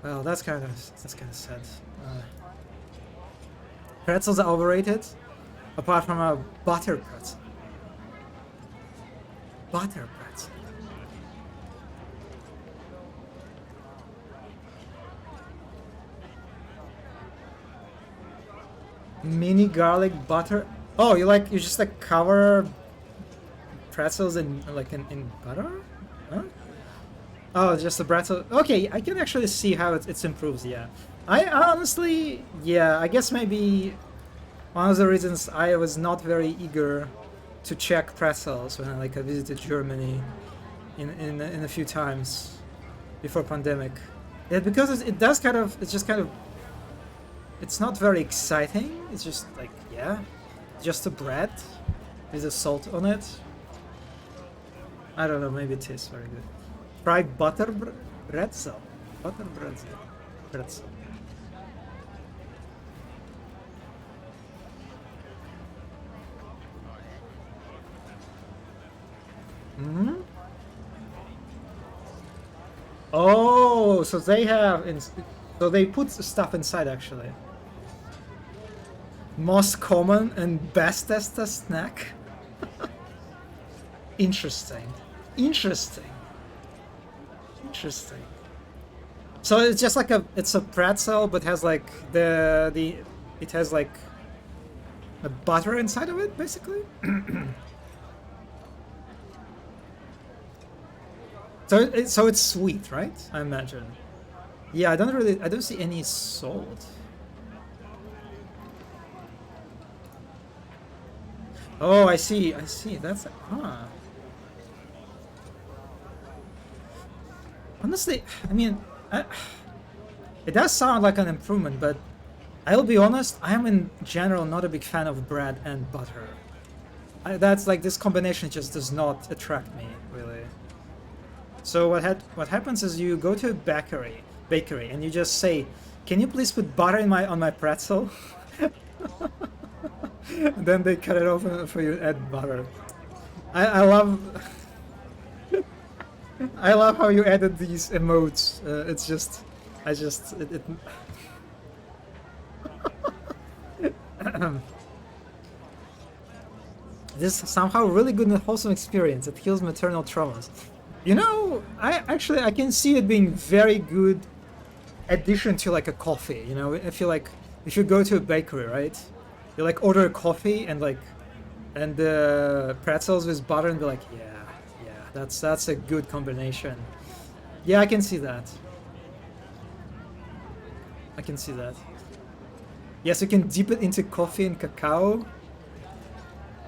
Well, that's kind of sad. Pretzels are overrated, apart from a butter pretzel. Butter pretzel. Mini garlic butter. Oh, you just like cover pretzels in in butter? Huh? Oh, just the pretzel. Okay, I can actually see how it improves. Yeah, I honestly, yeah, I guess maybe one of the reasons I was not very eager to check pretzels when I visited Germany in a few times before pandemic. Yeah, because it does kind of, it's just kind of, it's not very exciting. It's just like, yeah, just a bread with a salt on it. I don't know, maybe it tastes very good. Fried butter pretzel. Butter pretzel. Pretzel. Hmm? Oh, so they have, so they put stuff inside actually. Most common and bestest snack. Interesting. Interesting. Interesting. So it's just like it's a pretzel, but has like it has like a butter inside of it, basically. So it's sweet, right? I imagine. Yeah, I don't see any salt. Oh, I see. That's Honestly, I mean, it does sound like an improvement, but I'll be honest, I am in general not a big fan of bread and butter. That's like, this combination just does not attract me, really. So what happens is you go to a bakery, and you just say, "Can you please put butter on my pretzel?" And then they cut it open for you and add butter. I love I love how you added these emotes. It's just it This is somehow really good and wholesome experience. It heals maternal traumas. You know, I can see it being very good addition to like a coffee. You know, if you go to a bakery, right? You like order a coffee and pretzels with butter and be like, yeah, that's a good combination. Yeah, I can see that. I can see that. Yes, you can dip it into coffee and cacao.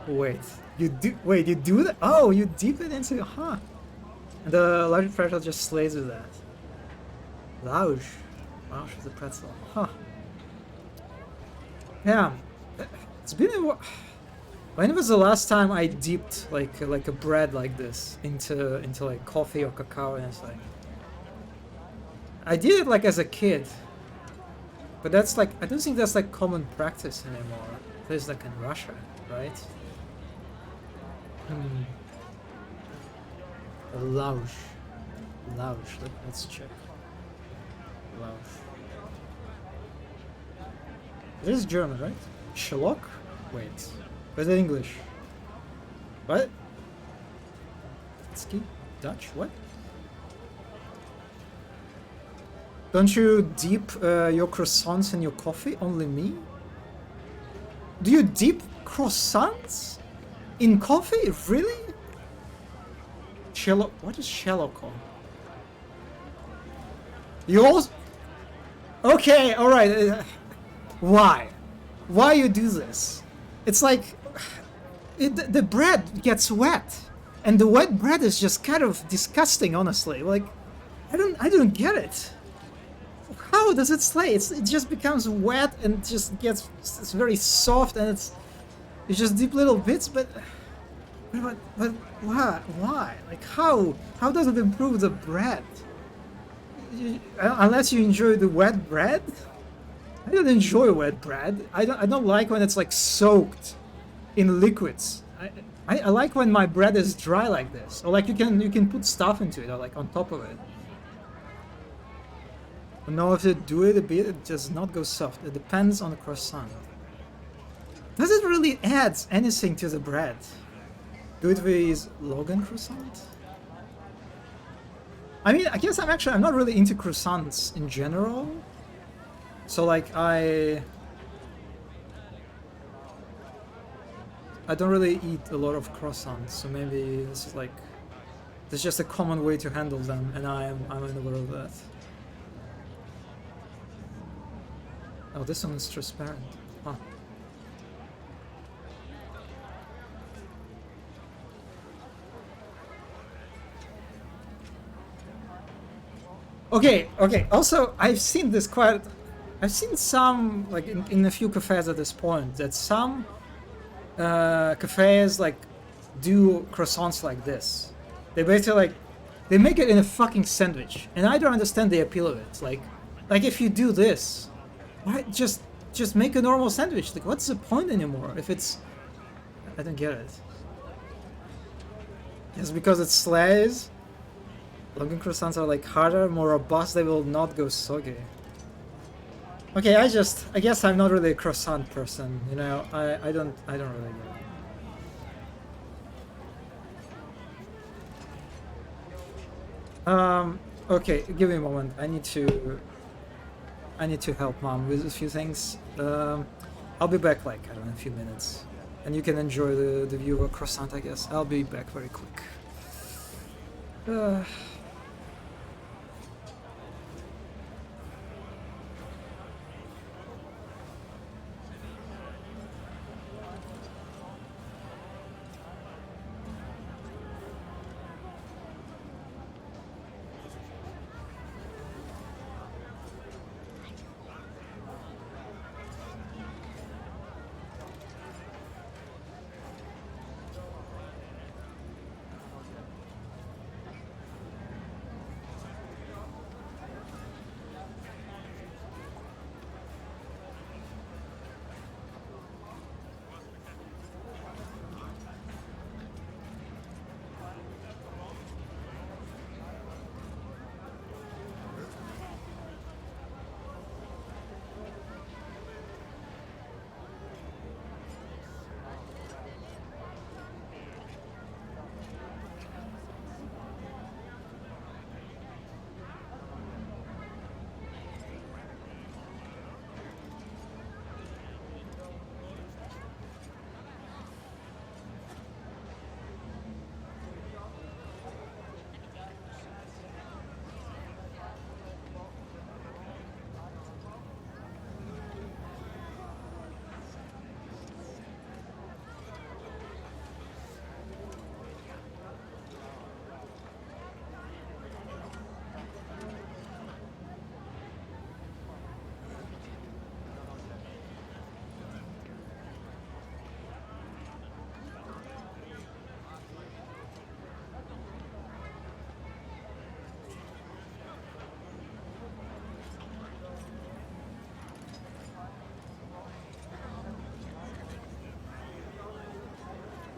Wait, you do that? Oh, you dip it into, huh? And the large pretzel just slays with that. Lausch is a pretzel, huh? Yeah, it's been a while. When was the last time I dipped like a bread like this into like coffee or cacao? And it's like, I did it like as a kid, but that's like, I don't think that's like common practice anymore. At least like in Russia, right? Lausch. Let's check. Lausch. It is German, right? Schlock? Wait. Where's it English? What? Ski? Dutch? What? Don't you dip your croissants in your coffee? Only me? Do you dip croissants in coffee? Really? What is Sherlock? You also... Okay, alright. Why? Why you do this? It's like... the bread gets wet. And the wet bread is just kind of disgusting, honestly. Like, I don't get it. How does it slay? It just becomes wet and just gets... It's very soft and it's just deep little bits, but why? Why? Like, how does it improve the bread? Unless you enjoy the wet bread? I don't enjoy wet bread. I don't like when it's like soaked in liquids. I like when my bread is dry like this, or like you can put stuff into it, or like on top of it. But no, if you do it a bit, it does not go soft. It depends on the croissant. Does it really add anything to the bread? Do it with Logan croissant? I mean, I guess I'm not really into croissants in general. So like I don't really eat a lot of croissants, so maybe this is like this is just a common way to handle them, and I'm unaware of that. Oh, this one is transparent. Huh. Okay, okay. Also, I've seen this quite. I've seen some, like, in a few cafes at this point, that some cafes, like, do croissants like this. They basically, like, they make it in a fucking sandwich. And I don't understand the appeal of it. Like if you do this, why just make a normal sandwich? Like, what's the point anymore if it's... I don't get it. Just because it slays? Logan croissants are, like, harder, more robust, they will not go soggy. Okay, I guess I'm not really a croissant person, you know. I don't really get it. Okay, give me a moment. I need to help Mom with a few things. I'll be back, like, I don't know, a few minutes. And you can enjoy the view of a croissant, I guess. I'll be back very quick.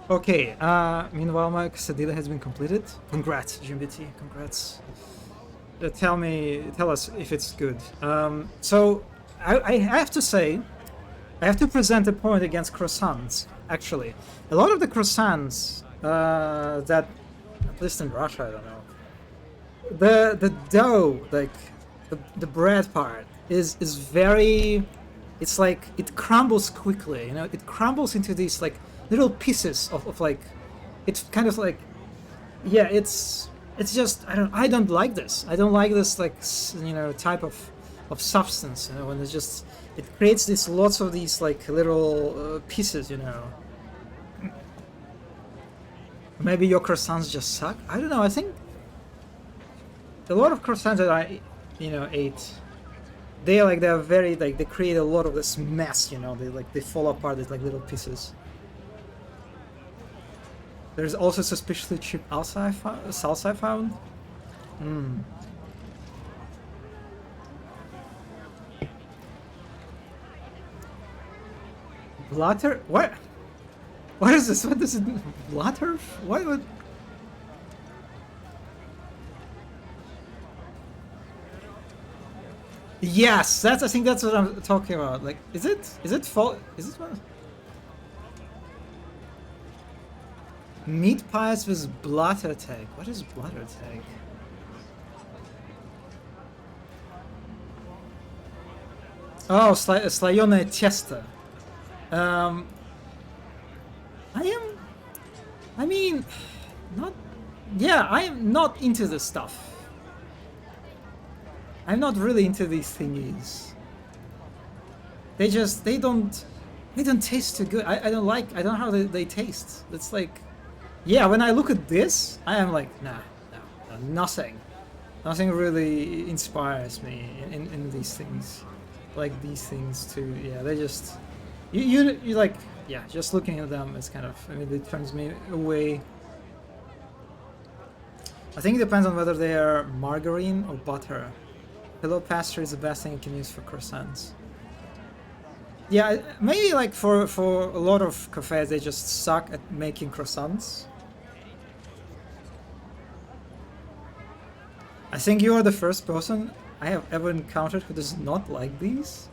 Okay, meanwhile my quesadilla has been completed. Congrats, GMBT, congrats. Tell us if it's good. So, I have to say, I have to present a point against croissants, actually. A lot of the croissants, that, at least in Russia, I don't know, the dough, like, the bread part, is very, it's like, it crumbles quickly, you know, it crumbles into these, like, little pieces of like, it's kind of like, yeah, it's just, I don't like this. I don't like this, like, you know, type of substance, you know, when it's just, it creates this lots of these, like, little pieces, you know. Maybe your croissants just suck? I don't know, I think a lot of croissants that I, you know, ate, they're very, like, they create a lot of this mess, you know, they fall apart, it's like little pieces. There's also suspiciously cheap salsa I found. Blatter? What? What is this? What does it mean? Blatter? What would... Yes, I think that's what I'm talking about. Like, is it what? Meat pies with Blatterteig. What is Blatterteig? Oh, слоёное тесто. I I mean, not... Yeah, I'm not into this stuff. I'm not really into these thingies. They don't taste too good. I don't know how they taste. It's like, yeah, when I look at this, I am like, no, nothing. Nothing really inspires me in these things. Like these things too, yeah, they just, you like, yeah, just looking at them is kind of, I mean, it turns me away. I think it depends on whether they are margarine or butter. Pillow pastry is the best thing you can use for croissants. Yeah, maybe like for a lot of cafes, they just suck at making croissants. I think you are the first person I have ever encountered who does not like these.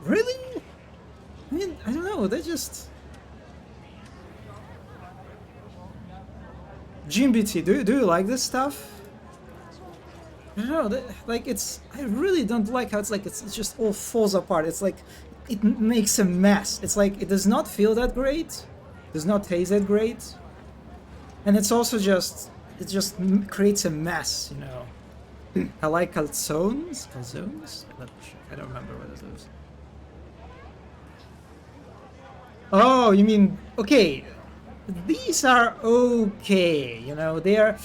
Really? I mean, I don't know, they just... GMBT, do you like this stuff? I don't know, like it's... I really don't like how it's like, it just all falls apart. It's like, it makes a mess. It's like, it does not feel that great. Does not taste that great. And it's also just... It just creates a mess, you know. I like calzones? Calzones? I don't remember what it is. Oh, you mean... Okay. These are okay, you know, they are...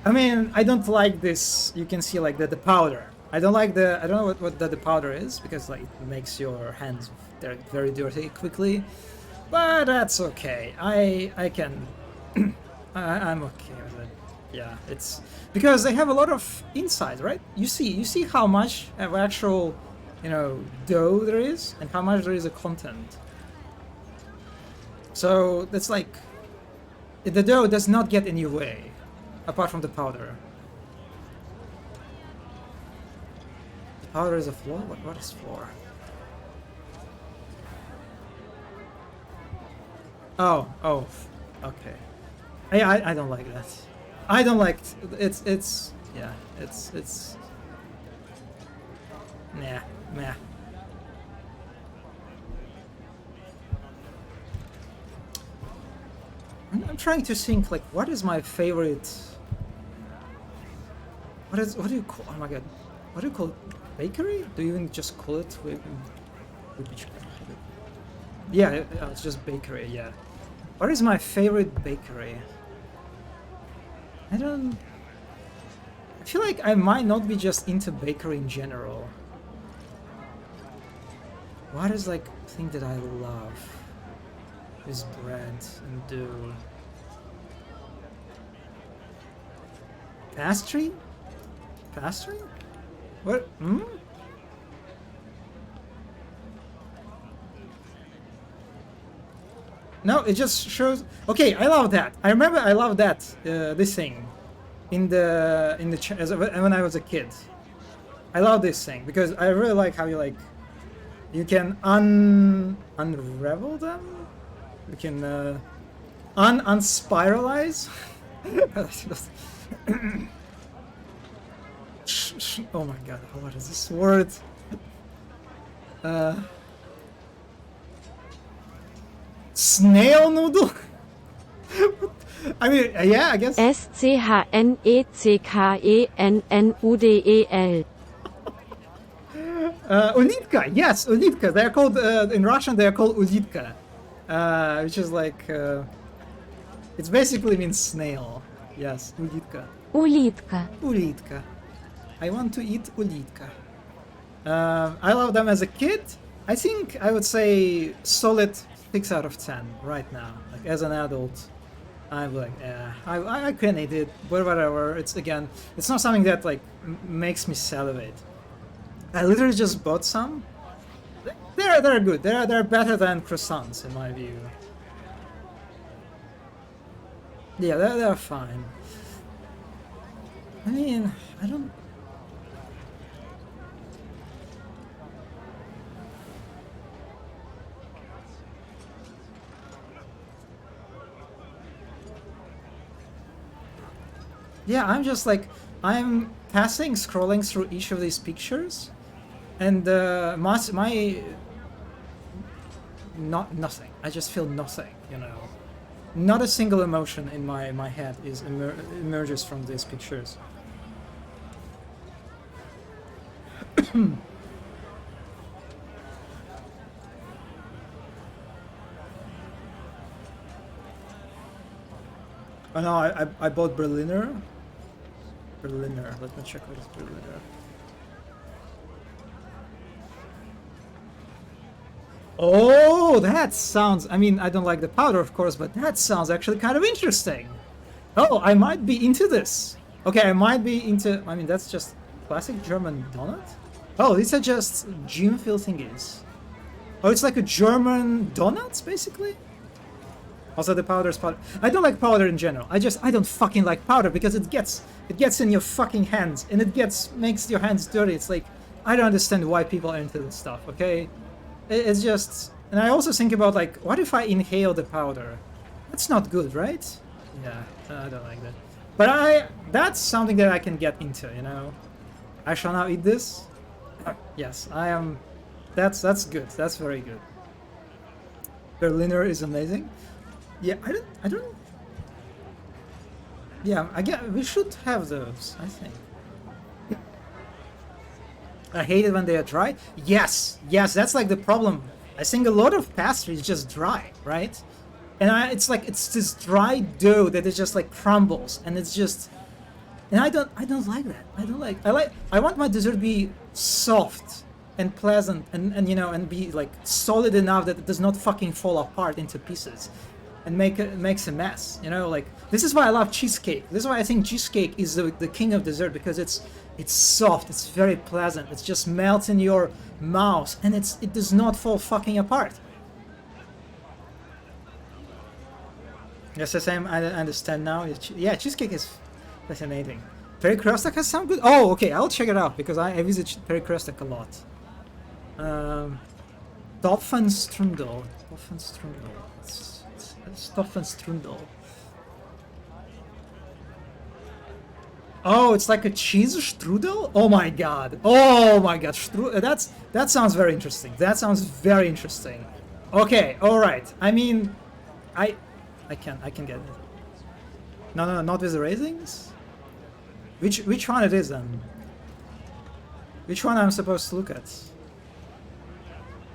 I mean, I don't like this, you can see like the powder. I don't like the... I don't know what the powder is, because like it makes your hands very dirty quickly. But that's okay. I can... I'm okay with it. Yeah, it's... Because they have a lot of inside, right? You see how much of actual, you know, dough there is, and how much there is of content. So, that's like... The dough does not get in your way, apart from the powder. The powder is a floor? What is floor? Oh, okay. I don't like that. I don't like it's yeah, it's nah. I'm trying to think like what is my favorite. What do you call? Oh my god, what do you call it? Bakery? Do you even just call it? Yeah, it's just bakery. Yeah. What is my favorite bakery? I feel like I might not be just into bakery in general. What is like thing that I love? Is bread and dough. Pastry? Pastry? What? Hmm? No, it just shows. Okay, I love that. I remember I love that this thing in the when I was a kid. I love this thing because I really like how you can unravel them. You can unspiralize. Oh my god, what is this word? Snail noodle? I mean, yeah, I guess. SCHNECKENNUDEL. Ulitka, yes, ulitka. They are called, in Russian, they are called ulitka. Which is like, it basically means snail. Yes, ulitka. Ulitka. Ulitka. I want to eat ulitka. I love them as a kid. I think I would say solid 6 out of 10 right now. Like as an adult, I'm like, yeah, I can eat it, but whatever. It's again, it's not something that like makes me salivate. I literally just bought some. They're good. They're better than croissants in my view. Yeah, they're fine. I mean, I don't. Yeah, I'm just like, I'm scrolling through each of these pictures, and nothing. I just feel nothing, you know. not a single emotion in my head is emerges from these pictures. Oh no, I bought Berliner. Berliner. Let me check what is Berliner. Oh, that sounds... I mean, I don't like the powder, of course, but that sounds actually kind of interesting. Oh, I might be into this. Okay, I might be into... I mean, that's just classic German donut? Oh, these are just gym fill thingies. Oh, it's like a German donuts, basically? Also, the powder's powder. I don't like powder in general. I don't fucking like powder because it gets in your fucking hands and makes your hands dirty. It's like, I don't understand why people are into this stuff, okay? It's just... And I also think about, like, what if I inhale the powder? That's not good, right? Yeah, I don't like that. But that's something that I can get into, you know? I shall now eat this. Yes, I am... That's good. That's very good. Berliner is amazing. Yeah, I don't... Yeah, we should have those, I think. I hate it when they are dry. Yes, that's like the problem. I think a lot of pastry is just dry, right? And it's like it's this dry dough that it just like crumbles, and it's just, and I don't like that. I want my dessert to be soft and pleasant, and you know, and be like solid enough that it does not fucking fall apart into pieces, and makes a mess. You know, like this is why I love cheesecake. This is why I think cheesecake is the king of dessert, because it's soft, it's very pleasant, it just melts in your mouth, and it does not fall fucking apart. Yes, I understand now. Yeah, cheesecake is fascinating. Perikrestak sound good? Oh, okay, I'll check it out, because I visit Perikrestak a lot. Stopfenstrudel. Stopfenstrudel. Oh, it's like a cheese strudel? Oh my god. Oh my god. That sounds very interesting. That sounds very interesting. Okay, alright. I mean, I can get it. No, not with the raisins? Which one it is then? Which one I'm supposed to look at?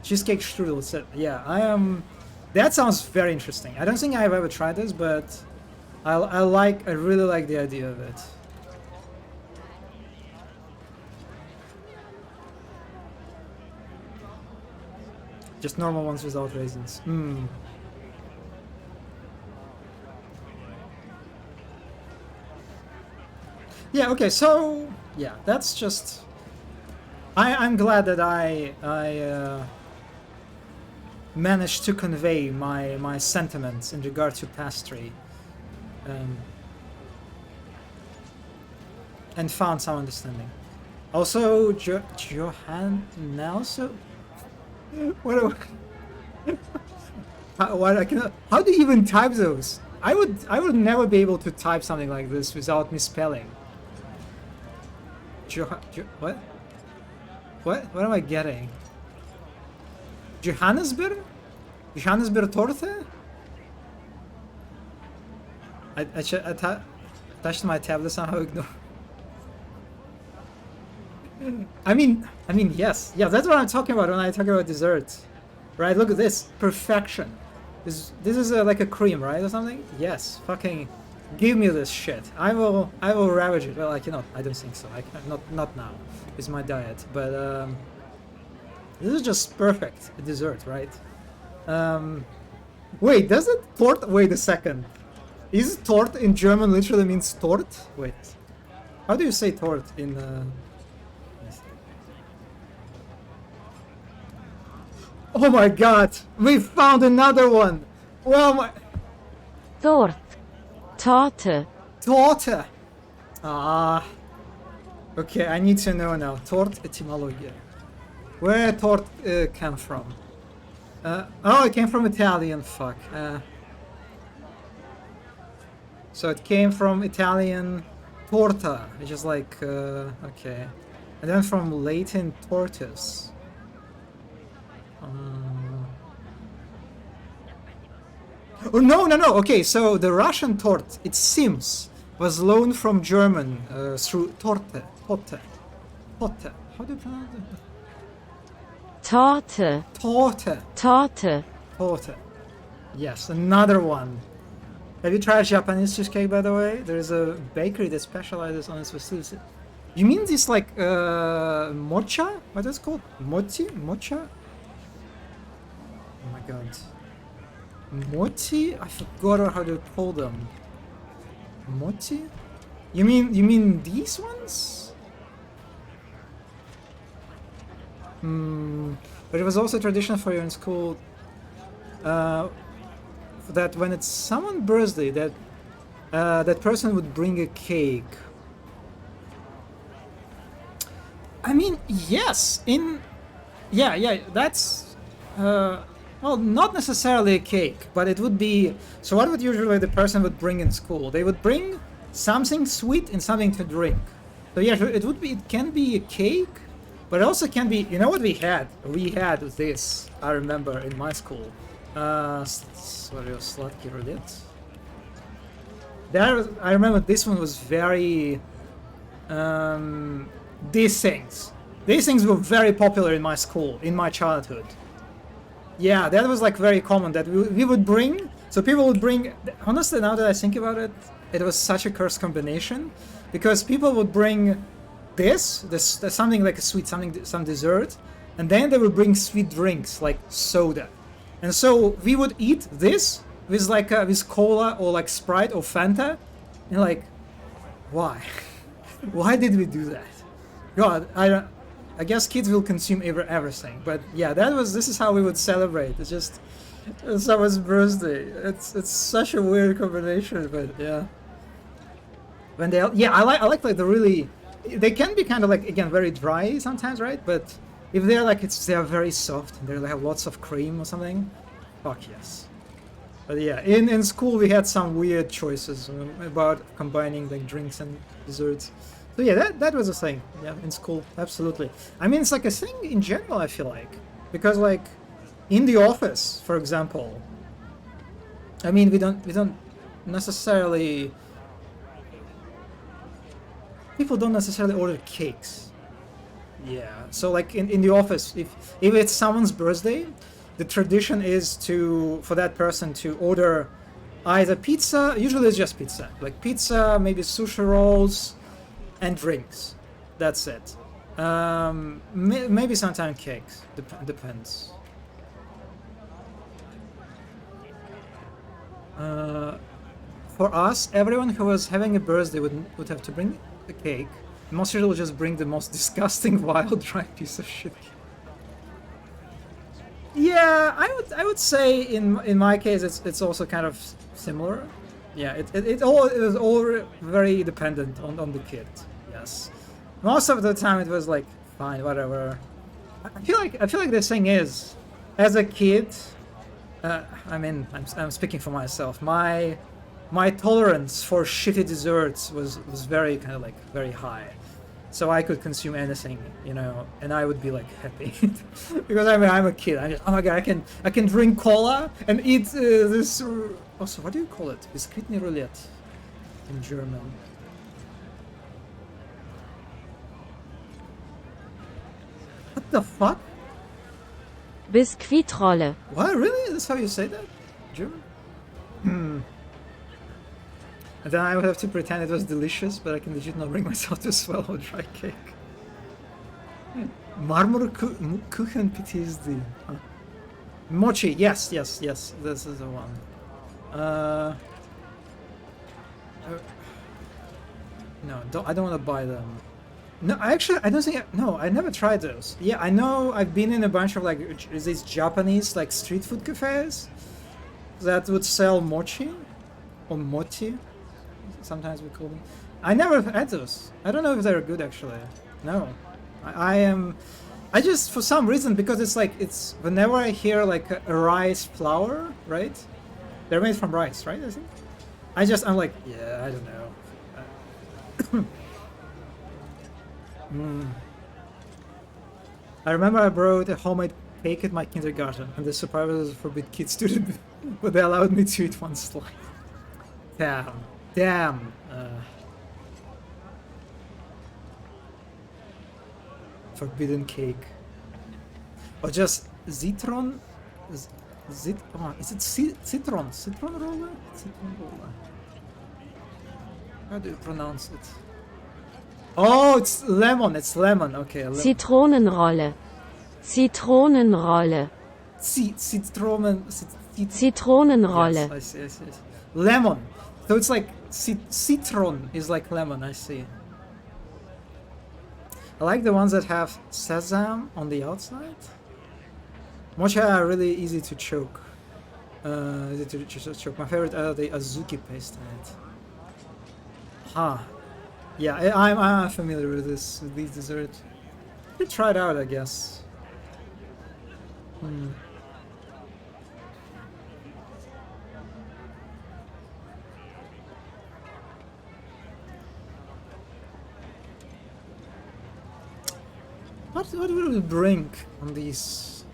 Cheesecake strudel. Yeah, I am... That sounds very interesting. I don't think I've ever tried this, but I really like the idea of it. Just normal ones without raisins. Yeah, okay, so... Yeah, that's just... I'm glad that I managed to convey my sentiments in regard to pastry. And found some understanding. Also, Johan Nelson... How do you even type those? I would never be able to type something like this without misspelling. What? What am I getting? Johannesburg? Johannesburg Torte? I touched my tablet somehow. Ignore. I mean, yes. Yeah, that's what I'm talking about when I talk about dessert. Right, look at this. Perfection. This is like a cream, right, or something? Yes, fucking give me this shit. I will ravage it. Well, I cannot. I don't think so. Not now. It's my diet. But, this is just perfect dessert, right? Wait, does it tort? Wait a second. Is tort in German literally means tort? Wait. How do you say tort in, Oh my god! We found another one! Well, my... Tort. Torte. Torte! Ah. Okay, I need to know now. Tort etymology. Where tort came from? Oh, it came from Italian, fuck. So it came from Italian torta, which is like, okay. And then from Latin tortus. Oh, no, no, no. Okay, so the Russian tort, it seems, was loaned from German through Torte. Torte. Torte. How do you pronounce it? Torte. Torte. Torte. Torte. Yes, another one. Have you tried Japanese cheesecake, by the way? There's a bakery that specializes on its facility. You mean this like mocha? What is it called? Mochi? Mocha? Oh my god. Mochi? I forgot how to call them. Mochi? You mean these ones? But it was also tradition for you in school that when it's someone's birthday, that that person would bring a cake. I mean, yes, yeah, that's well, not necessarily a cake, but it would be. So what would usually the person would bring in school? They would bring something sweet and something to drink. So yeah, it can be a cake, but it also can be. You know what we had? We had this. I remember in my school. Sorry, slatky roulette. There, I remember this one was very. These things were very popular in my school, in my childhood. Yeah, that was like very common that we would bring. So people would bring. Honestly, now that I think about it, it was such a cursed combination, because people would bring this something like a sweet, some dessert, and then they would bring sweet drinks like soda, and so we would eat this with like with cola or like Sprite or Fanta, and like, why? Why did we do that? God, I guess kids will consume everything, but yeah, this is how we would celebrate. It's just someone's birthday. It's such a weird combination, but yeah. When they I like the really, they can be kind of like, again, very dry sometimes, right? But if they're like they are very soft and they have lots of cream or something, fuck yes. But yeah, in school we had some weird choices about combining like drinks and desserts. So yeah, that was a thing. Yeah, in school, absolutely. I mean, it's like a thing in general, I feel like, because like in the office, for example. I mean, we don't necessarily. People don't necessarily order cakes. Yeah. So like in the office, if it's someone's birthday, the tradition is for that person to order either pizza. Usually it's just pizza, like pizza, maybe sushi rolls. And drinks. That's it. Maybe sometimes cakes. Depends. For us, everyone who was having a birthday would have to bring a cake. Most usually will just bring the most disgusting, wild, dry piece of shit. Yeah, I would say in my case it's also kind of similar. Yeah, it was all very dependent on the kid. Yes, most of the time it was like fine, whatever. I feel like the thing is, as a kid, I mean, I'm speaking for myself. My tolerance for shitty desserts was very kind of like very high, so I could consume anything, you know, and I would be like happy because I mean I'm a kid. I'm just, oh my god, I can drink cola and eat this. Also, what do you call it? Biscuitni roulette in German. What the fuck? Biskuitrolle. What? Really? That's how you say that? German? And then I would have to pretend it was delicious, but I can legit not bring myself to swallow dry cake. Marmorkuchen PTSD. Huh. Mochi, yes, this is the one. No, I don't want to buy them. No, I don't think. No, I never tried those. Yeah, I know. I've been in a bunch of like these Japanese like street food cafes that would sell mochi or mochi. Sometimes we call them. I never had those. I don't know if they're good actually. No, I just for some reason, because it's whenever I hear like a rice flour, right? They're made from rice, right? I think. I'm like, yeah, I don't know. I remember I brought a homemade cake at my kindergarten, and the supervisors forbid kids to But they allowed me to eat one slice. Damn. Forbidden cake. Or just Zitron? Is it Citron? Citron roller? Citron roller. How do you pronounce it? Oh, it's lemon. It's lemon. Okay. Zitronenrolle. Zitronenrolle. Zitronenrolle. Yes, I see. Lemon. So it's like citron is like lemon. I see. I like the ones that have sesame on the outside. Mocha are really easy to choke. Easy to choke. My favorite are the azuki paste in it. Huh. Yeah, I'm familiar with these desserts. You try it out, I guess. What will we bring on these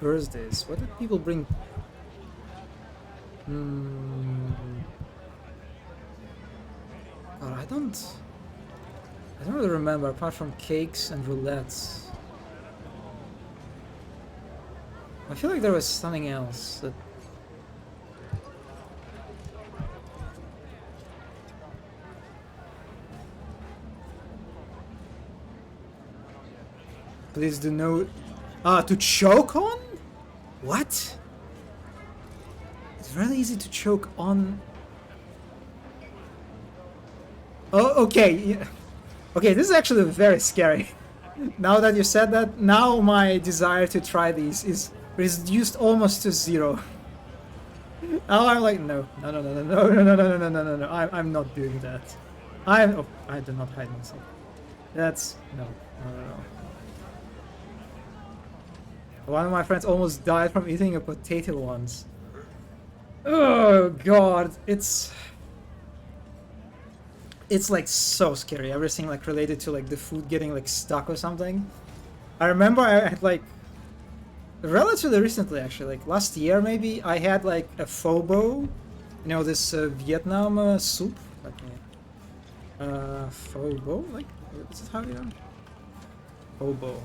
birthdays? What did people bring? God, I don't really remember apart from cakes and roulettes. I feel like there was something else that. Please do note. To choke on? What? It's really easy to choke on. Oh, okay. Yeah. Okay, this is actually very scary. Now that you said that, now my desire to try these is reduced almost to zero. Now I'm like, no. I'm not doing that. I do not hide myself. That's no. One of my friends almost died from eating a potato once. Oh god, it's like so scary. Everything like related to like the food getting like stuck or something. I remember I had like relatively recently, actually, like last year maybe, I had like a pho bo, you know, this Vietnam soup. Like pho bo, like is it how you know? Pho bo.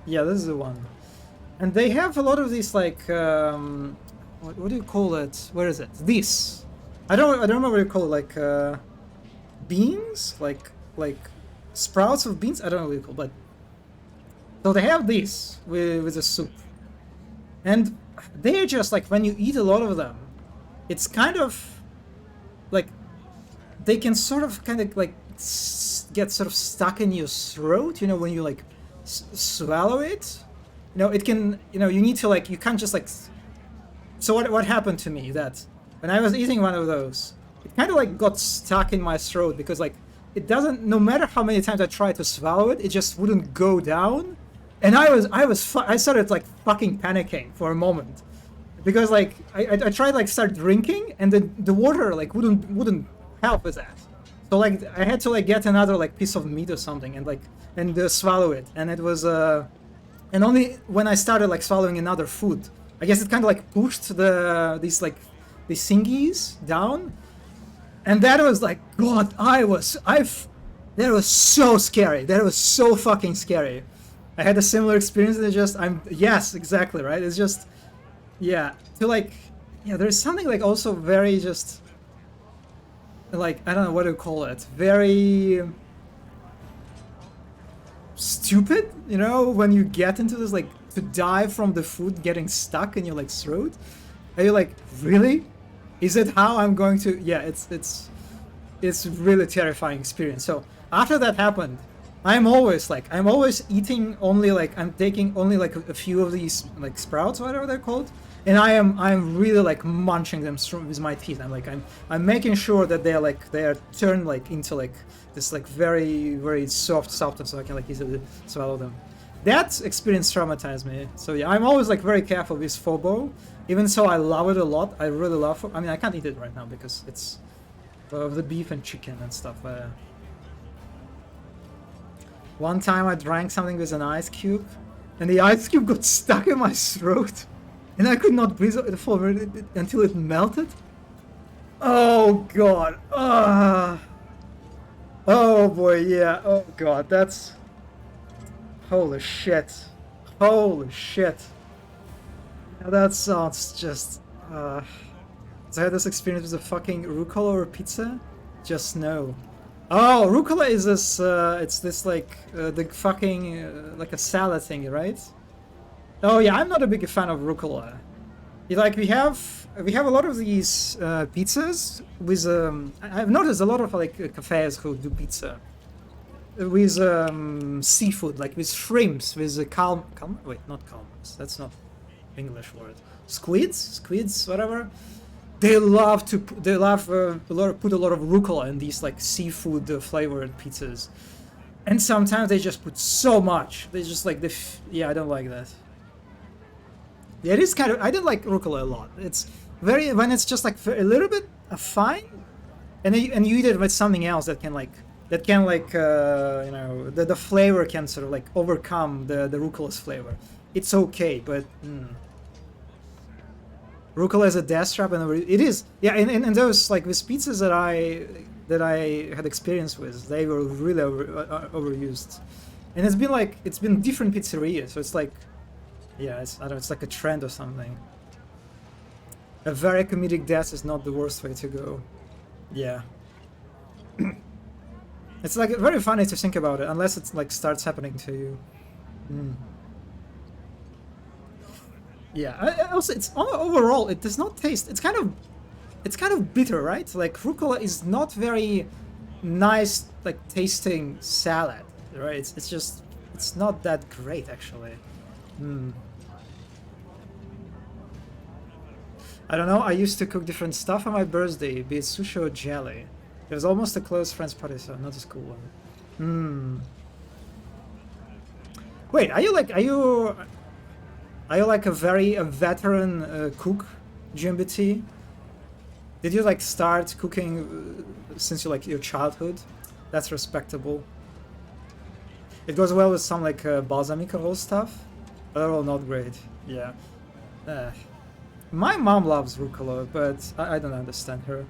Yeah, this is the one. And they have a lot of these like what do you call it? Where is it? This. I don't remember what you call it, like beans? Like sprouts of beans? I don't know what you call it, but so they have this with the soup. And they're just like when you eat a lot of them, it's kind of like they can sort of kind of like get sort of stuck in your throat, you know, when you like swallow it. You know, it can, you know, you need to like, you can't just like. So what happened to me that when I was eating one of those, it kind of like got stuck in my throat because like it doesn't, no matter how many times I tried to swallow it, it just wouldn't go down. And I started like fucking panicking for a moment because like I tried like start drinking and the water like wouldn't help with that. So like I had to like get another like piece of meat or something and swallow it, and it was and only when I started like swallowing another food, I guess it kind of like pushed these thingies down, and that was like, God, that was so scary. That was so fucking scary. I had a similar experience, and yes, exactly, right? It's just, yeah, to like, yeah, there's something like also very just, like, I don't know what to call it, very stupid, you know, when you get into this, like, to die from the food getting stuck in your, like, throat, and you're like, really? Is it how I'm going to, yeah, it's really terrifying experience. So, after that happened, I'm always eating only, like, I'm taking only, like, a few of these, like, sprouts, whatever they're called, and I'm really, like, munching them with my teeth. I'm making sure that they are turned, like, into, like, this, like, very, very soft substance so I can, like, easily swallow them. That experience traumatized me. So, yeah, I'm always, like, very careful with pho bo. Even so, I love it a lot. I really love it. I mean, I can't eat it right now because it's of the beef and chicken and stuff. One time I drank something with an ice cube, and the ice cube got stuck in my throat, and I could not breathe until it melted. Oh god. Oh boy, yeah. Oh god, that's... Holy shit. Holy shit. Now that sounds just... So I had this experience with a fucking rucola or pizza? Just no. Oh, rucola is this, it's this like, the fucking, like a salad thing, right? Oh yeah, I'm not a big fan of rucola. Like, we have a lot of these, pizzas with, I've noticed a lot of, like, cafes who do pizza. With, seafood, like with shrimps, with wait, not calmars, that's not English word. Squids, whatever. They love to put a lot of rucola in these like seafood flavored pizzas, and sometimes they just put so much. They just like yeah, I don't like that. Yeah, it is kind of, I don't like rucola a lot. It's very, when it's just like a little bit fine, and you eat it with something else that can you know, the flavor can sort of like overcome the rucola's flavor. It's okay, but. Rucola is a death trap, and it is, yeah. And those like with pizzas that I had experience with, they were really overused, and it's been different pizzerias, so it's like, yeah, I don't know, it's like a trend or something. A very comedic death is not the worst way to go. Yeah. It's like very funny to think about it, unless it like starts happening to you. Yeah. Also, it's overall it does not taste. It's kind of bitter, right? Like rucola is not very nice, like tasting salad, right? It's not that great actually. I don't know. I used to cook different stuff on my birthday, be it sushi or jelly. It was almost a close friend's party, so not a school one. Wait, are you like a veteran cook, GMBT? Did you like start cooking since your childhood? That's respectable. It goes well with some like balsamic roll stuff, but they're all not great. Yeah. My mom loves rucola, but I don't understand her.